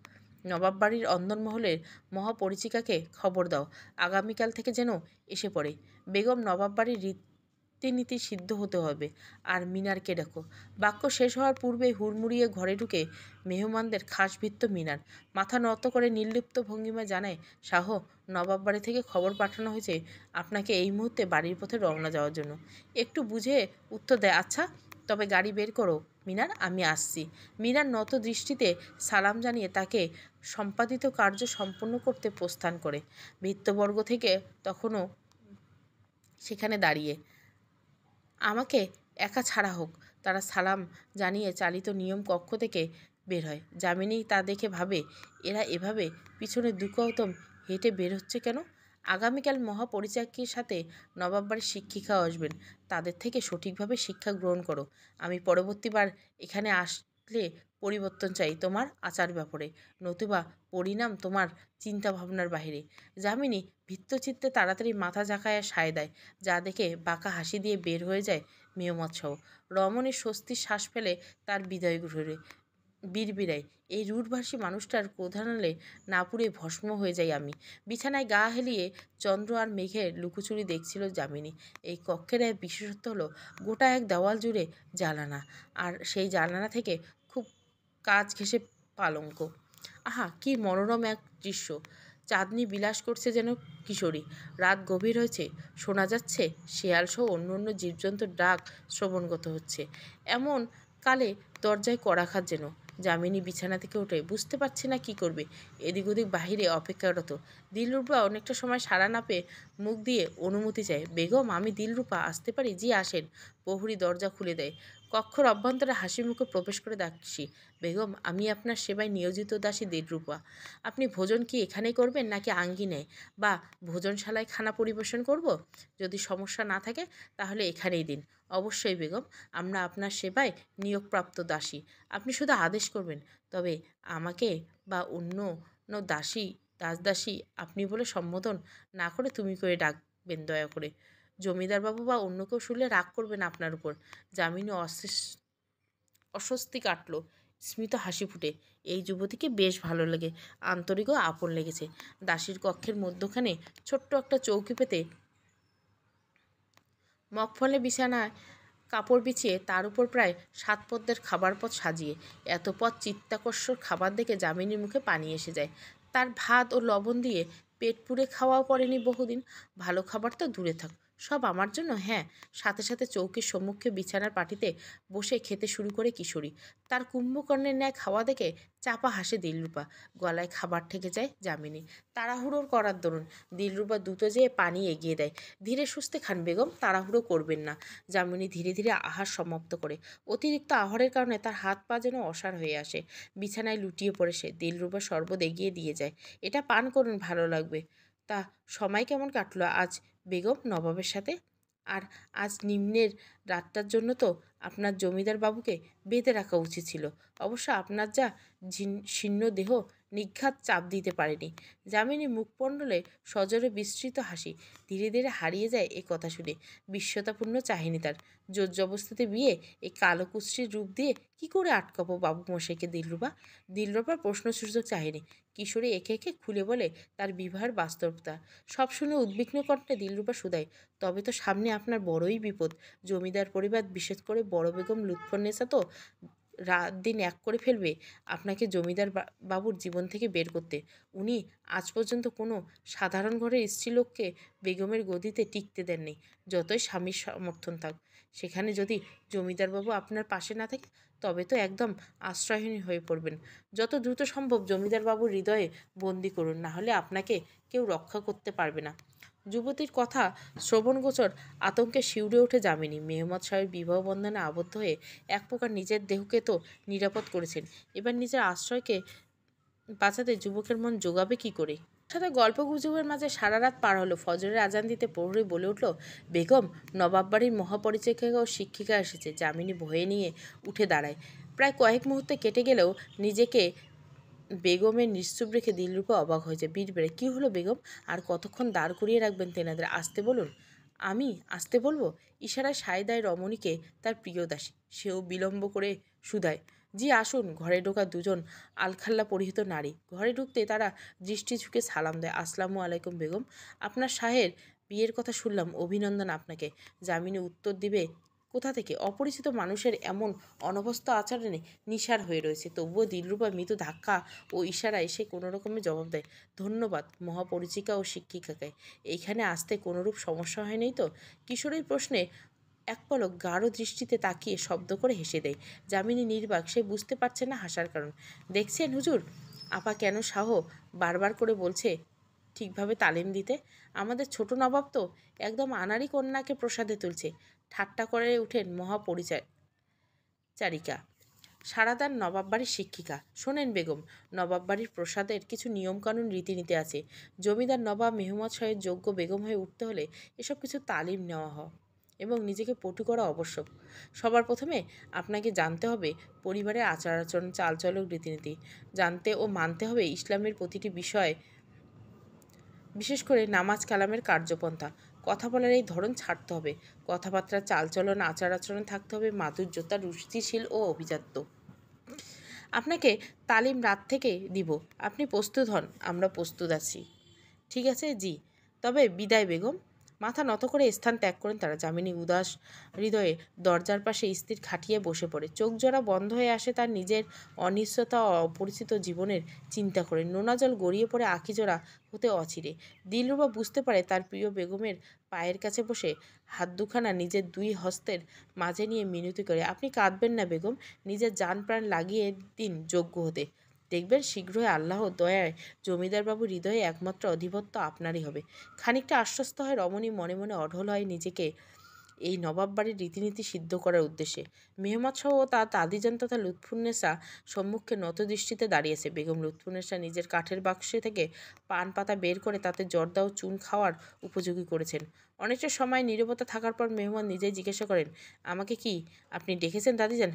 নবাব বাড়ির অন্দরমহলের মহাপরিচিকাকে খবর দাও, আগামীকাল থেকে যেন এসে পড়ে। বেগম নবাব বাড়ির রীতিনীতি সিদ্ধ হতে হবে। আর মিনারকে ডাকো। বাক্য শেষ হওয়ার পূর্বেই হুড়মুড়িয়ে ঘরে ঢুকে মেহমানদের খাস ভিত্ত মিনার মাথা নত করে নির্লিপ্ত ভঙ্গিমায় জানায়, শাহ, নবাব বাড়ি থেকে খবর পাঠানো হয়েছে আপনাকে এই মুহূর্তে বাড়ির পথে রওনা যাওয়ার জন্য। একটু বুঝে উত্তর দেয়, আচ্ছা, তবে গাড়ি বের করো মিনার, আমি আসছি। মিনার নত দৃষ্টিতে সালাম জানিয়ে তাকে সম্পাদিত কার্য সম্পন্ন করতে প্রস্থান করে। ভৃত্যবর্গ থেকে তখনও সেখানে দাঁড়িয়ে, আমাকে একা ছাড়া হোক। তারা সালাম জানিয়ে চালিত নিয়ম কক্ষ থেকে বের হয়। যামিনী তা দেখে ভাবে, এরা এভাবে পিছনে দুকৌতম হেঁটে বের হচ্ছে কেন? আগামীকাল মহাপরিচারকের সাথে নবাব বাড়ির শিক্ষিকাও আসবেন। তাদের থেকে সঠিকভাবে শিক্ষা গ্রহণ করো। আমি পরবর্তীবার এখানে আসলে পরিবর্তন চাই তোমার আচার ব্যাপারে, নতুবা পরিণাম তোমার চিন্তা ভাবনার বাহিরে। যামিনী ভৃত্যচিত্তে তাড়াতাড়ি মাথা ঝাঁকায় সায় দেয়, যা দেখে বাঁকা হাসি দিয়ে বের হয়ে যায় মেহমদ সহ। রমণীর স্বস্তির শ্বাস ফেলে তার বিদায় ঘুরে বিড়বিড়ায়, এই রূঢ়ভাষী মানুষটার ক্রোধানলে না পুড়ে ভস্ম হয়ে যাই আমি। বিছানায় গা হেলিয়ে চন্দ্র আর মেঘের লুকোচুরি দেখছিল যামিনী। এই কক্ষের এক বিশেষত্ব হলো গোটা এক দেওয়াল জুড়ে জানালা, আর সেই জানালা থেকে খুব কাছ ঘেঁষে পালঙ্ক। আহা, কি মনোরম এক দৃশ্য! চাঁদনি বিলাস করছে যেন কিশোরী। রাত গভীর হয়েছে, শোনা যাচ্ছে শেয়ালসহ অন্য অন্য জীবজন্তুর ডাক শ্রবণগত হচ্ছে। এমন কালে দরজায় কড়াঘাত যেন। যামিনী বিছানা থেকে উঠে বুঝতে পারছে না কি করবে। এদিক ওদিক বাহিরে অপেক্ষারত। দিলরূপা অনেকটা সময় সাড়া না পেয়ে মুখ দিয়ে অনুমতি চায়, বেগম, আমি দিলরূপা, আসতে পারি? জি আসেন। প্রহরী দরজা খুলে দেয়। কক্ষর অভ্যন্তরে হাসি মুখে প্রবেশ করে দাসী, বেগম, আমি আপনার সেবায় নিয়োজিত দাসী দিলরূপা। আপনি ভোজন কি এখানেই করবেন, নাকি আঙ্গিনায় বা ভোজনশালায় খানা পরিবেশন করব? যদি সমস্যা না থাকে তাহলে এখানেই দিন। অবশ্যই বেগম, আমরা আপনার সেবায় নিয়োগপ্রাপ্ত দাসী। আপনি শুধু আদেশ করবেন। তবে আমাকে বা অন্য দাসী দাসদাসী আপনি বলে সম্বোধন না করে তুমি করে ডাকবেন দয়া করে। জমিদারবাবু বা অন্য কেউ শুনলে রাগ করবেন আপনার উপর। যামিনী অস্বস্তি কাটল। স্মিত হাসি ফুটে, এই যুবতীকে বেশ ভালো লাগে, আন্তরিক ও আপন লেগেছে। দাসীর কক্ষের মধ্যখানে ছোট্ট একটা চৌকি পেতে মগফলে বিছানায় কাপড় বিছিয়ে তার উপর প্রায় 7 পদ্যের খাবার পদ সাজিয়ে, এত পদ চিত্তাকর্ষক খাবার দেখে যামিনীর মুখে পানি এসে যায়। তার ভাত ও লবণ দিয়ে পেট পুড়ে খাওয়াও পড়েনি বহুদিন। ভালো খাবার তো দূরে থাক, সব আমার জন্য। হ্যাঁ, সাথে সাথে চৌকির সম্মুখে বিছানার পাটিতে বসে খেতে শুরু করে কিশোরী। তার কুম্ভকর্ণের ন্যায় খাওয়া দেখে চাপা হাসে দিলরূপা। গলায় খাবার ঠেকে যায় যামিনী। তাড়াহুড়োর করার দরুন দিলরূপা দ্রুত যেয়ে পানি এগিয়ে দেয়। ধীরে সুস্থে খান বেগম, তাড়াহুড়ো করবেন না। যামিনী ধীরে ধীরে আহার সমাপ্ত করে। অতিরিক্ত আহারের কারণে তার হাত পা যেন অসাড় হয়ে আসে। বিছানায় লুটিয়ে পড়ে সে। দিলরূপা শরবত এগিয়ে দিয়ে যায়, এটা পান করুন, ভালো লাগবে। তা সময় কেমন কাটলো আজ বেগম নবাবের সাথে? আর আজ নিম্নের রাতটার জন্য তো আপনার জমিদার বাবুকে বেঁধে রাখা উচিত ছিল। অবশ্য আপনার যা শীর্ণ দেহ নিঘাত চাপ দিতে পারেনি। যামিনী মুখমণ্ডলে সজোরে বিস্তৃত হাসি ধীরে ধীরে হারিয়ে যায় এই কথা শুনে। বিস্ময়তাপূর্ণ চাহিনি তার। জোর জবস্তিতে বিয়ে, এই কালো কুৎসিত রূপ দিয়ে কি করে আটকাবো বাবু মশাইকে দিলরুবা? দিলরুবার প্রশ্নসূচক চাহিনি। কিশোরী একে একে খুলে বলে তার বিবাহের বাস্তবতা। সব শুনে উদ্বিগ্ন কণ্ঠে দিলরুবা শুধায়, তবে তো সামনে আপনার বড়ই বিপদ। জমিদার পরিবার, বিশেষ করে বড় বেগম লুৎফুন্নেসা তো রাত দিন এক করে ফেলবে আপনাকে জমিদার বাবুর জীবন থেকে বের করতে। উনি আজ পর্যন্ত কোনো সাধারণ ঘরের স্ত্রীলোককে বেগমের গদিতে টিকতে দেননি, যতই স্বামীর সমর্থন থাক। সেখানে যদি জমিদারবাবু আপনার পাশে না থাকে, তবে তো একদম আশ্রয়হীন হয়ে পড়বেন। যত দ্রুত সম্ভব জমিদারবাবুর হৃদয়ে বন্দি করুন, না হলে আপনাকে কেউ রক্ষা করতে পারবে না। যুবতীর কথা শ্রবণগোচর আতঙ্কে শিউরে ওঠে যামিনী। মেহমদ সাহেব বিবাহ বন্ধনে আবদ্ধ হয়ে এক প্রকার নিজের দেহকে তো নিরাপদ করেছেন, এবার নিজের আশ্রয়কে বাঁচাতে যুবকের মন জোগাবে কি করে? সাথে গল্প গুজবের মাঝে সারা রাত পার হলো। ফজরের আজান দিতে প্রহরী বলে উঠল, বেগম, নবাব বাড়ির মহাপরিচারিকা ও শিক্ষিকা এসেছে। যামিনী ভয়ে নিয়ে উঠে দাঁড়ায়। প্রায় কয়েক মুহূর্তে কেটে গেলেও নিজেকে বেগমের নিশ্চুপ রেখে দিলরূপা অবাক হয়েছে। বিড়বিড়ে, কি হলো বেগম? আর কতক্ষণ দাঁড় করিয়ে রাখবেন তেনাদের? আসতে বলুন। আমি আসতে বলবো? ইশারায় সায় দেয় রমণীকে তার প্রিয় দাসী। সেও বিলম্ব করে শুধায়, জি আসুন। ঘরে ঢোকা দুজন আলখাল্লা পরিহিত নারী। ঘরে ঢুকতে তারা দৃষ্টি ঝুঁকে সালাম দেয়, আসসালামু আলাইকুম বেগম। আপনার শাহের বিয়ের কথা শুনলাম, অভিনন্দন আপনাকে। যামিনী উত্তর দিবে কোথা থেকে? অপরিচিত মানুষের এমন অনভ্যস্ত আচরণে নিশার হয়ে রয়েছে। তবুও দিলরুবা মৃদু ধাক্কা ও ইশারায় সে কোনো রকমে জবাব দেয়, ধন্যবাদ মহাপরিচিকা ও শিক্ষিকাকে। এইখানে আসতে কোনোরূপ সমস্যা হয়নি তো? কিশোরীর প্রশ্নে এক পলক গাঢ় দৃষ্টিতে তাকিয়ে শব্দ করে হেসে দেয়। যামিনী নির্বাক, সে বুঝতে পারছে না হাসার কারণ। দেখছেন হুজুর, আপা কেন শাহ বারবার করে বলছে ঠিকভাবে তালিম দিতে। আমাদের ছোট নবাব তো একদম আনাড়ি কন্যাকে প্রসাদে তুলছে। ঠাট্টা করে উঠেন মহাপরিচারিকা। সারাদার নবাব বাড়ির শিক্ষিকা। শোনেন বেগম, নবাব বাড়ির প্রসাদের কিছু নিয়মকানুন রীতিনীতি আছে। জমিদার নবাব মেহমদ শাহের যোগ্য বেগম হয়ে উঠতে হলে এসব কিছু তালিম নেওয়া হয় এবং নিজেকে পটু করা আবশ্যক। সবার প্রথমে আপনাকে জানতে হবে পরিবারের আচার আচরণ, চালচলন, রীতিনীতি। জানতে ও মানতে হবে ইসলামের প্রতিটি বিষয়, বিশেষ করে নামাজ কালামের কার্যপন্থা। কথা বলার এই ধরন ছাড়তে হবে। কথাবার্তার চালচলন, আচার আচরণ থাকতে হবে মাধুর্যতা, রুচিশীল ও অভিজাত্য। আপনাকে তালিম রাত থেকে দিব। আপনি প্রস্তুত হন, আমরা প্রস্তুত আছি। ঠিক আছে জি, তবে বিদায় বেগম। মাথা নত করে স্থান ত্যাগ করেন তারা। যামিনী উদাস হৃদয়ে দরজার পাশে স্থির খাটিয়ে বসে পড়ে। চোখ জোড়া বন্ধ হয়ে আসে তার নিজের অনিশ্চয়তা ও অপরিচিত জীবনের চিন্তা করে। নোনা জল গড়িয়ে পড়ে আখিজোড়া হতে অচিরে। দিলরুবা বুঝতে পারে তার প্রিয় বেগমের পায়ের কাছে বসে হাত দুখানা নিজের দুই হস্তের মাঝে নিয়ে মিনতি করে, আপনি কাঁদবেন না বেগম, নিজের জান প্রাণ লাগিয়ে দিন যোগ্য হতে। দেখবেন শীঘ্রই আল্লাহর দয়ায় জমিদারবাবুর হৃদয়ে একমাত্র অধিপত্য আপনারই হবে। খানিকটা আশ্বস্ত হয় রমণী, মনে মনে অঢল হয় নিজেকে এই নবাব বাড়ির রীতিনীতি সিদ্ধ করার উদ্দেশ্যে। মেহমদ শাহ ও তার দাদিজান তথা লুৎফুন্নেসা সম্মুখে নত দৃষ্টিতে দাঁড়িয়েছে। বেগম লুৎফুন্নেসা নিজের কাঠের বাক্সে থেকে পান পাতা বের করে তাতে জর্দা ও চুন খাওয়ার উপযোগী করেছেন। অনেকটা সময় নীরবতা থাকার পর মেহমান নিজেই জিজ্ঞাসা করেন, আমাকে কি আপনি ডেকেছেন দাদিজান?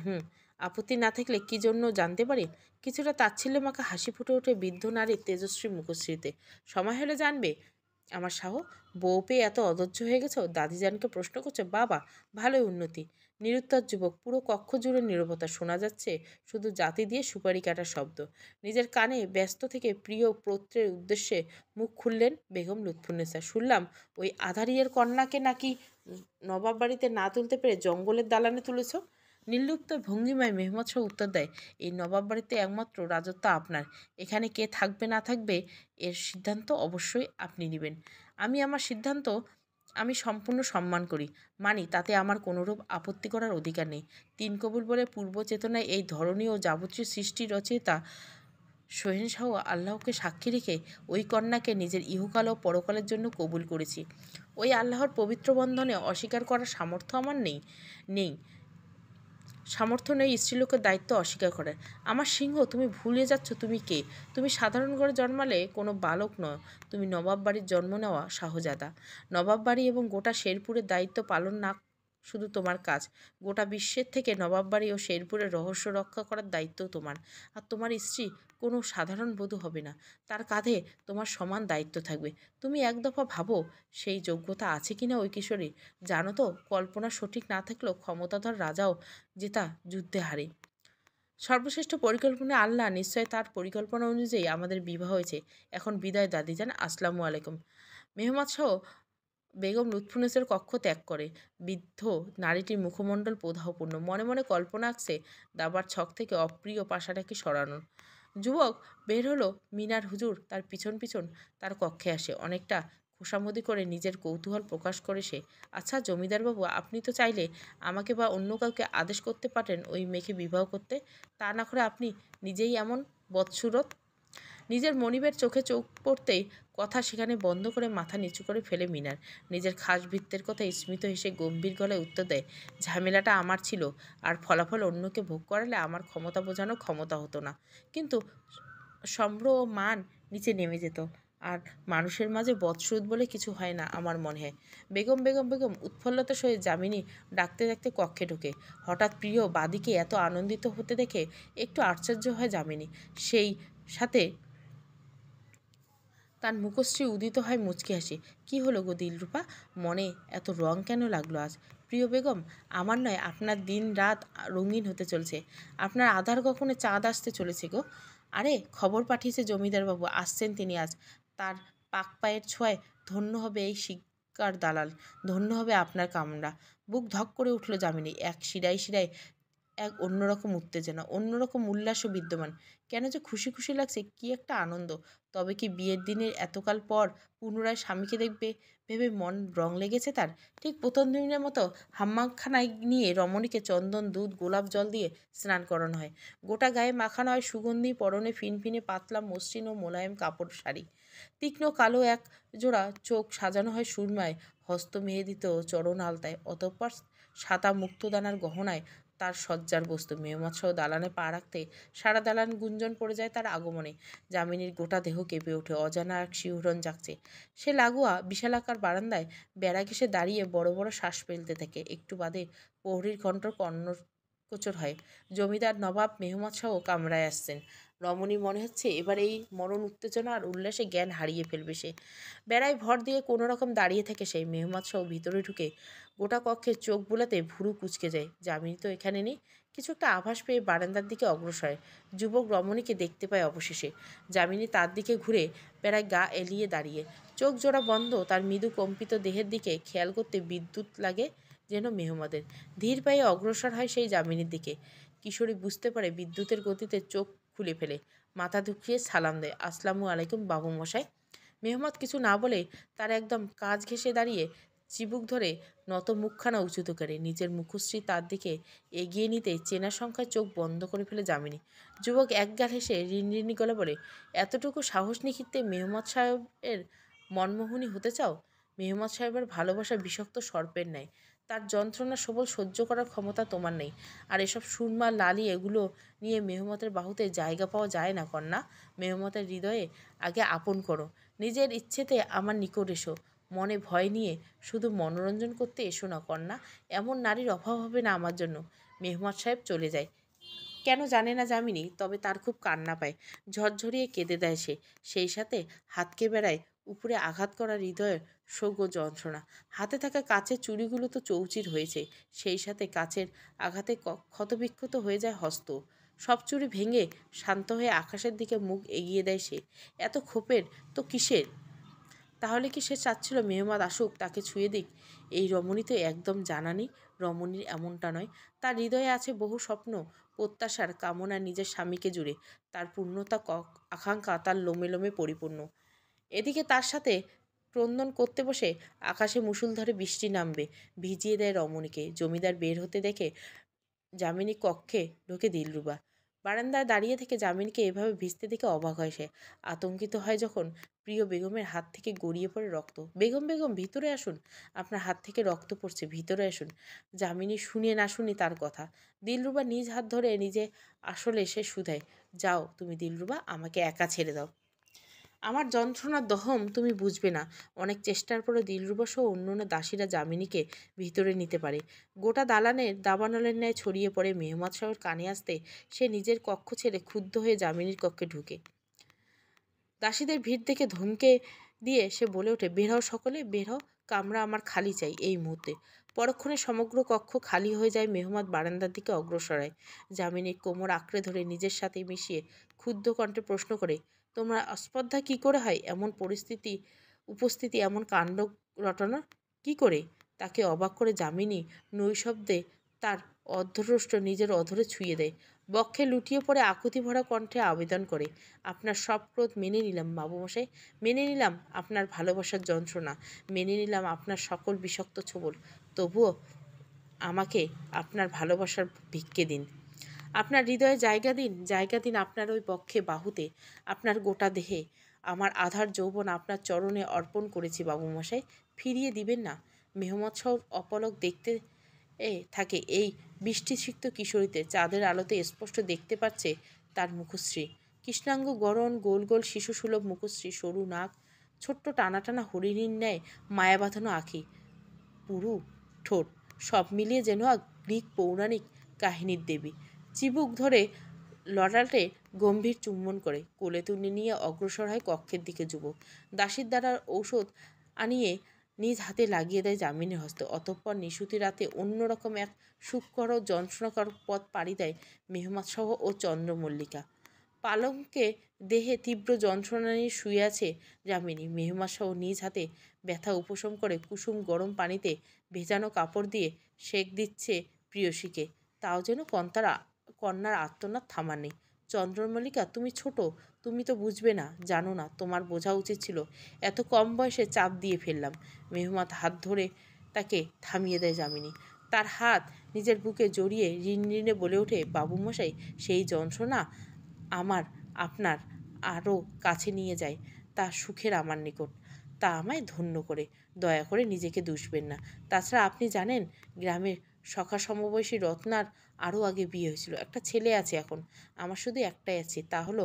আপত্তি না থাকলে কি জন্য জানতে পারি? কিছুটা তাচ্ছিল্য মাখা হাসি ফুটে ওঠে বৃদ্ধ নারীর তেজস্বী মুখশ্রীতে। সময় হলে জানবে। আমার শাহ, বউ পেয়ে এত অধৈর্য হয়ে গেছো? দাদিজানকে প্রশ্ন করছে। বাবা, ভালোই উন্নতি। নিরুত্তর যুবক। পুরো কক্ষ জুড়ে নীরবতা। শোনা যাচ্ছে শুধু জাতি দিয়ে সুপারি কাটার শব্দ। নিজের কানে ব্যস্ত থেকে প্রিয় পৌত্রের উদ্দেশ্যে মুখ খুললেন বেগম লুৎফুন্নেসা। শুনলাম ওই আধারিয়ের কন্যাকে নাকি নবাব বাড়িতে না তুলতে পেরে জঙ্গলের দালানে তুলেছ। নির্লিপ্ত ভঙ্গিমায় মেহমদ শাহ উত্তর দেয়, এই নবাব বাড়িতে একমাত্র রাজত্ব আপনার। এখানে কে থাকবে না থাকবে এর সিদ্ধান্ত অবশ্যই আপনি নেবেন। আমি আমার সিদ্ধান্ত আমি সম্পূর্ণ সম্মান করি, মানি, তাতে আমার কোনোরূপ আপত্তি করার অধিকার নেই। তিন কবুল বলে পূর্ব চেতনায় এই ধরনীয় যাবতীয় সৃষ্টি রচয়িতা শহেনশাহ আল্লাহকে সাক্ষী রেখে ওই কন্যাকে নিজের ইহকাল ও পরকালের জন্য কবুল করেছি। ওই আল্লাহর পবিত্র বন্ধনে অস্বীকার করার সামর্থ্য আমার নেই নেই সামর্থ্য নেই স্ত্রীলোকের দায়িত্ব অস্বীকার করার। আমার সিংহ, তুমি ভুলে যাচ্ছ তুমি কে। তুমি সাধারণ ঘরে জন্মালে কোনো বালক নয়, তুমি নবাব বাড়ির জন্ম নেওয়া শাহজাদা। নবাব বাড়ি এবং গোটা শেরপুরের দায়িত্ব পালন না শুধু তোমার কাজ। গোটা বিশ্বের থেকে নবাববাড়ি ও শেরপুরের রহস্য রক্ষা করার দায়িত্ব তোমার। আর তোমার স্ত্রী কোনো সাধারণ বধূ হবে না, তার কাঁধে তোমার সমান দায়িত্ব থাকবে। তুমি এক দফা ভাবো সেই যোগ্যতা আছে কিনা ওই কিশোরীর। জানো তো, কল্পনা সঠিক না থাকলেও ক্ষমতাধর রাজাও জেতা যুদ্ধে হারে। সর্বশ্রেষ্ঠ পরিকল্পনা আল্লাহ, নিশ্চয় তার পরিকল্পনা অনুযায়ী আমাদের বিবাহ হয়েছে। এখন বিদায় দাদিজান, আসসালামু আলাইকুম। মেহমাদ শাহ বেগম লুৎফুন্নেসার কক্ষ ত্যাগ করে। বৃদ্ধ নারীটির মুখমণ্ডল প্রদাহপূর্ণ, মনে মনে কল্পনা আঁকছে দাবার ছক থেকে অপ্রিয় পাশাটাকে সরানোর। যুবক বের হলো, মিনার হুজুর তার পিছন পিছন তার কক্ষে আসে। অনেকটা খোশামদি করে নিজের কৌতূহল প্রকাশ করে সে। আচ্ছা জমিদারবাবু, আপনি তো চাইলে আমাকে বা অন্য কাউকে আদেশ করতে পারেন ওই মেয়েকে বিবাহ করতে, তা না করে আপনি নিজেই এমন বদসুরত। নিজের মনিবের চোখে চোখ পড়তেই কথা সেখানে বন্ধ করে মাথা নিচু করে ফেলে মিনার। নিজের খাস ভৃত্যের কথা স্মিত হেসে গম্ভীর গলায় উত্তর দেয়, ঝামেলাটা আমার ছিল, আর ফলাফল অন্যকে ভোগ করালে আমার ক্ষমতা বোঝানো ক্ষমতা হতো না। কিন্তু সম্ভ্র ও মান নিচে নেমে যেত। আর মানুষের মাঝে বদসুরত বলে কিছু হয় না আমার মনে হয়। বেগম বেগম বেগম উৎফুল্লতার সহিত যামিনী ডাকতে ডাকতে কক্ষে ঢোকে। হঠাৎ প্রিয় বাদীকে এত আনন্দিত হতে দেখে একটু আশ্চর্য হয় যামিনী। সেই সাথে তার মুখশ্রী উদিত হয় মুচকি হাসি। কি হলো গো দিলরূপা, মনে এত রং কেন লাগলো আজ? প্রিয় বেগম, আমার নয়, আপনার দিন রাত রঙিন হতে চলছে। আপনার আধার গগনে চাঁদ আসতে চলেছে গো। আরে খবর পাঠিয়েছে জমিদারবাবু, আসছেন তিনি আজ। তার পাক পায়ের ছোঁয়ায় ধন্য হবে এই শিকার দালাল, ধন্য হবে আপনার কামরা। বুক ধক করে উঠল যামিনী। এক শিরায় শিরায় এক অন্যরকম উত্তেজনা, অন্যরকম উল্লাসও বিদ্যমান। কেন যে খুশি খুশি লাগছে, কি একটা আনন্দ। তবে কি বিয়ের দিনের এতকাল পর পুনরায় স্বামীকে দেখবে ভেবে মন রং লেগেছে তার। ঠিক প্রথম দিনের মতো হাম্মামখানায় নিয়ে রমণীকে চন্দন, দুধ, গোলাপ জল দিয়ে স্নান করানো হয়। গোটা গায়ে মাখানো হয় সুগন্ধি, পরনে ফিনফিনে পাতলা মসৃণ ও মোলায়েম কাপড় শাড়ি। তীক্ষ্ণ কালো এক জোড়া চোখ সাজানো হয় সুরমায়, হস্ত মেহেদিত চরণ আলতায়। অতঃপর সাদা মুক্তদানার গহনায় তার সজ্জার বস্তু। মেহমাদ শাহ দালানে পা রাখতে সারা দালান গুঞ্জন পড়ে যায় তার আগমনে। যামিনীর গোটা দেহ কেঁপে ওঠে, অজানা এক শিহরণ জাগছে। সে লাগোয়া বিশালাকার বারান্দায় বেড়া ঘেঁষে দাঁড়িয়ে বড় বড় শ্বাস ফেলতে থাকে। একটু বাদে প্রহরীর কণ্ঠ কর্ণগোচর হয়, জমিদার নবাব মেহমাদ শাহ কামরায় আসছেন। রমণী মনে হচ্ছে এবার এই মরণ উত্তেজনা আর উল্লাসে জ্ঞান হারিয়ে ফেলবে সে। বেড়ায় ভর দিয়ে কোনো রকম দাঁড়িয়ে থাকে সেই। মেহমাদ শাহ ভিতরে ঢুকে গোটা কক্ষে চোখ বুলাতে ভুরু কুঁচকে যায়। যামিনী তো এখানে নেই। কিছু একটা আভাস পেয়ে বারান্দার দিকে অগ্রসর হয়। যুবক রমণীকে দেখতে পায় অবশেষে। যামিনী তার দিকে ঘুরে বেড়ায় গা এলিয়ে দাঁড়িয়ে, চোখ জোড়া বন্ধ। তার মৃদু কম্পিত দেহের দিকে খেয়াল করতে বিদ্যুৎ লাগে যেন মেহমাদের। ধীর পায়ে অগ্রসর হয় সেই যামিনীর দিকে। কিশোরী বুঝতে পারে বিদ্যুতের গতিতে চোখ খুলে ফেলে, মাথা ঢুকিয়ে সালাম দেয়, আসসালামু আলাইকুম বাবু মশাই। মেহমদ কিছু না বলে তার একদম কাজ ঘেঁষে দাঁড়িয়ে চিবুক ধরে নত মুখখানা উঁচুতো করে। নিজের মুখশ্রী তার দিকে এগিয়ে নিতে চেনা সংখ্যায় চোখ বন্ধ করে ফেলে যামিনী। যুবক একগাল হেসে রিনরিনি গলে বলে, এতটুকু সাহস নিখিতে মেহমদ সাহেবের মনমোহনী হতে চাও? মেহমদ সাহেবের ভালোবাসা বিষাক্ত সর্পের ন্যায়, তার যন্ত্রণা সবল সহ্য করার ক্ষমতা তোমার নেই। আর এসব সুরমা লালি এগুলো নিয়ে মেহমতের বাহুতে জায়গা পাওয়া যায় না কন্যা। মেহমতের হৃদয়ে আগে আপন করো, নিজের ইচ্ছেতে আমার নিকট এসো। মনে ভয় নিয়ে শুধু মনোরঞ্জন করতে এসো না কন্যা, এমন নারীর অভাব হবে না আমার জন্য। মেহমদ সাহেব চলে যায় কেন জানে না যামিনী, তবে তার খুব কান্না পায়। ঝরঝরিয়ে কেঁদে দেয় সে। সেই সাথে হাতকে বেড়ায় উপরে আঘাত করা হৃদয়ের শোক ও যন্ত্রণা। হাতে থাকা কাচের চুড়িগুলো তো চৌচির হয়েছে, সেই সাথে কাচের আঘাতে ক্ষতবিক্ষত হয়ে যায় হস্ত। সব চুড়ি ভেঙে শান্ত হয়ে আকাশের দিকে মুখ এগিয়ে দেয় সে। এত ক্ষোভের তো কিসের? তাহলে কি সে চাচ্ছিল মেহমাদ আসুক, তাকে ছুঁয়ে দিক? এই রমণী তো একদম জানানি রমণীর এমনটা নয়। তার হৃদয়ে আছে বহু স্বপ্ন, প্রত্যাশার কামনা নিজের স্বামীকে জুড়ে। তার পূর্ণতা আকাঙ্ক্ষা তার লোমে লোমে পরিপূর্ণ। এদিকে তার সাথে ক্রন্দন করতে বসে আকাশে মুষলধারে বৃষ্টি নামবে, ভিজিয়ে দেয় রমণীকে। জমিদার বের হতে দেখে যামিনী কক্ষে ঢোকে দিলরুবা। বারান্দায় দাঁড়িয়ে থেকে যামিনীকে এভাবে ভিজতে দেখে অবাক হয় সে। আতঙ্কিত হয় যখন প্রিয় বেগমের হাত থেকে গড়িয়ে পড়ে রক্ত। বেগম বেগম ভিতরে আসুন, আপনার হাত থেকে রক্ত পড়ছে, ভিতরে আসুন। যামিনী শুনে না শুনি তার কথা। দিলরুবা নিজ হাত ধরে নিজে আসলে সে শুধায়, যাও তুমি দিলরুবা, আমাকে একা ছেড়ে দাও। আমার যন্ত্রণার দহম তুমি বুঝবে না। অনেক চেষ্টার পরে দিলরুবা সহ অন্যান্য দাসীরা যামিনীকে ভিতরে নিতে পারে। গোটা দালানের দাবানলের ন্যায় ছড়িয়ে পড়ে মেহমাদ সাহেবের কানে আসতে সে নিজের কক্ষ ছেড়ে ক্ষুব্ধ হয়ে যামিনীর কক্ষে ঢুকে। দাসীদের ভিড় দেখে ধমকে দিয়ে সে বলে ওঠে, বের হও সকলে, বের হও, কামরা আমার খালি চাই এই মুহূর্তে। পরক্ষণে সমগ্র কক্ষ খালি হয়ে যায়। মেহমাদ বারান্দার দিকে অগ্রসর হয়। যামিনীর কোমর আঁকড়ে ধরে নিজের সাথে মিশিয়ে ক্ষুব্ধ কণ্ঠে প্রশ্ন করে, তোমরা স্পর্ধা কি করে হয় এমন উপস্থিতি এমন কাণ্ড রটনা কি করে? তাকে অবাক করে যামিনী নৈশব্দে তার অর্ধরোষ্ট নিজের অধরে ছুঁয়ে দেয়। বক্ষে লুটিয়ে পড়ে আকুতি ভরা কণ্ঠে আবেদন করে, আপনার সব ক্রোধ মেনে নিলাম বাবুমশাই, মেনে নিলাম আপনার ভালোবাসার যন্ত্রণা, মেনে নিলাম আপনার সকল বিষাক্ত ছোবল, তবুও আমাকে আপনার ভালোবাসার ভিক্ষে দিন। আপনার হৃদয়ে জায়গা দিন আপনার ওই বক্ষে বাহুতে, আপনার গোটা দেহে। আমার আধার যৌবন আপনার চরণে অর্পণ করেছি বাবুমশাই, ফিরিয়ে দিবেন না? মেহমদ সাহ অপলক দেখতে থাকে এই বৃষ্টিসিক্ত কিশোরীতে। চাঁদের আলোতে স্পষ্ট দেখতে পাচ্ছে তার মুখশ্রী, কৃষ্ণাঙ্গ গড়ন, গোল গোল শিশুসুলভ মুখশ্রী, সরু নাক, ছোট্ট টানা টানা হরিণীর ন্যায় মায়া বাঁধানো আঁখি, পুরু ঠোঁট, সব মিলিয়ে যেন গ্রিক পৌরাণিক কাহিনীর দেবী। চিবুক ধরে লড়াটে গম্ভীর চুম্বন করে কোলে তুলে নিয়ে অগ্রসর হয় কক্ষের দিকে যুবক। দাসীর দ্বারা ঔষধ আনিয়ে নিজ হাতে লাগিয়ে দেয় যামিনীর হস্তে। অতঃপর নিশুতি রাতে অন্যরকম এক সুখকর ও যন্ত্রণাকর পথ পাড়ি দেয় মেহমাদসহ ও চন্দ্রমল্লিকা। পালঙ্কে দেহে তীব্র যন্ত্রণা নিয়ে শুয়ে আছে যামিনী। মেহমাদসহ নিজ হাতে ব্যথা উপশম করে কুসুম গরম পানিতে ভেজানো কাপড় দিয়ে সেঁক দিচ্ছে প্রিয়সীকে। তাও যেন কন্যার আর্তনাদ থামার নেই। চন্দ্রমল্লিকা, তুমি ছোট, তুমি তো বুঝবে না, জানো না, তোমার বোঝা উচিত ছিল। এত কম বয়সে চাপ দিয়ে ফেললাম। মেহমাদ হাত ধরে তাকে থামিয়ে দেয় যামিনী। তার হাত নিজের বুকে জড়িয়ে ঋণঋণে বলে ওঠে, বাবুমশাই, সেই যন্ত্রণা আমার আপনার আরও কাছে নিয়ে যায়, তা সুখের আমার নিকট, তা আমায় ধন্য করে। দয়া করে নিজেকে দুষবেন না। তাছাড়া আপনি জানেন, গ্রামের সখা সমবয়সী রত্নার আরও আগে বিয়ে হয়েছিল, একটা ছেলে আছে এখন, আমার শুধু একটাই আছে, তা হলো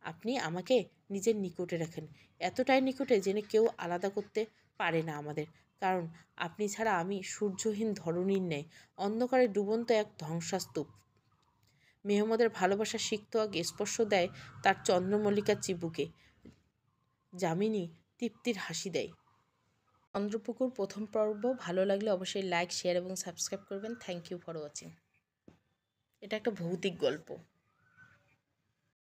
আপনি আমাকে নিজের নিকটে রাখেন, এতটাই নিকটে যেন কেউ আলাদা করতে পারে না আমাদের। কারণ আপনি ছাড়া আমি সূর্যহীন ধরণীর ন্যায় অন্ধকারে ডুবন্ত এক ধ্বংসাস্তূপ। মেহমদের ভালোবাসা সিক্ত আগে স্পর্শ দেয় তার চন্দ্রমল্লিকার চিবুকে। যামিনী তৃপ্তির হাসি দেয়। চন্দ্রপুকুর প্রথম পর্ব ভালো লাগলে অবশ্যই লাইক, শেয়ার এবং সাবস্ক্রাইব করবেন। Thank you for watching. এটা একটা ভৌতিক গল্প।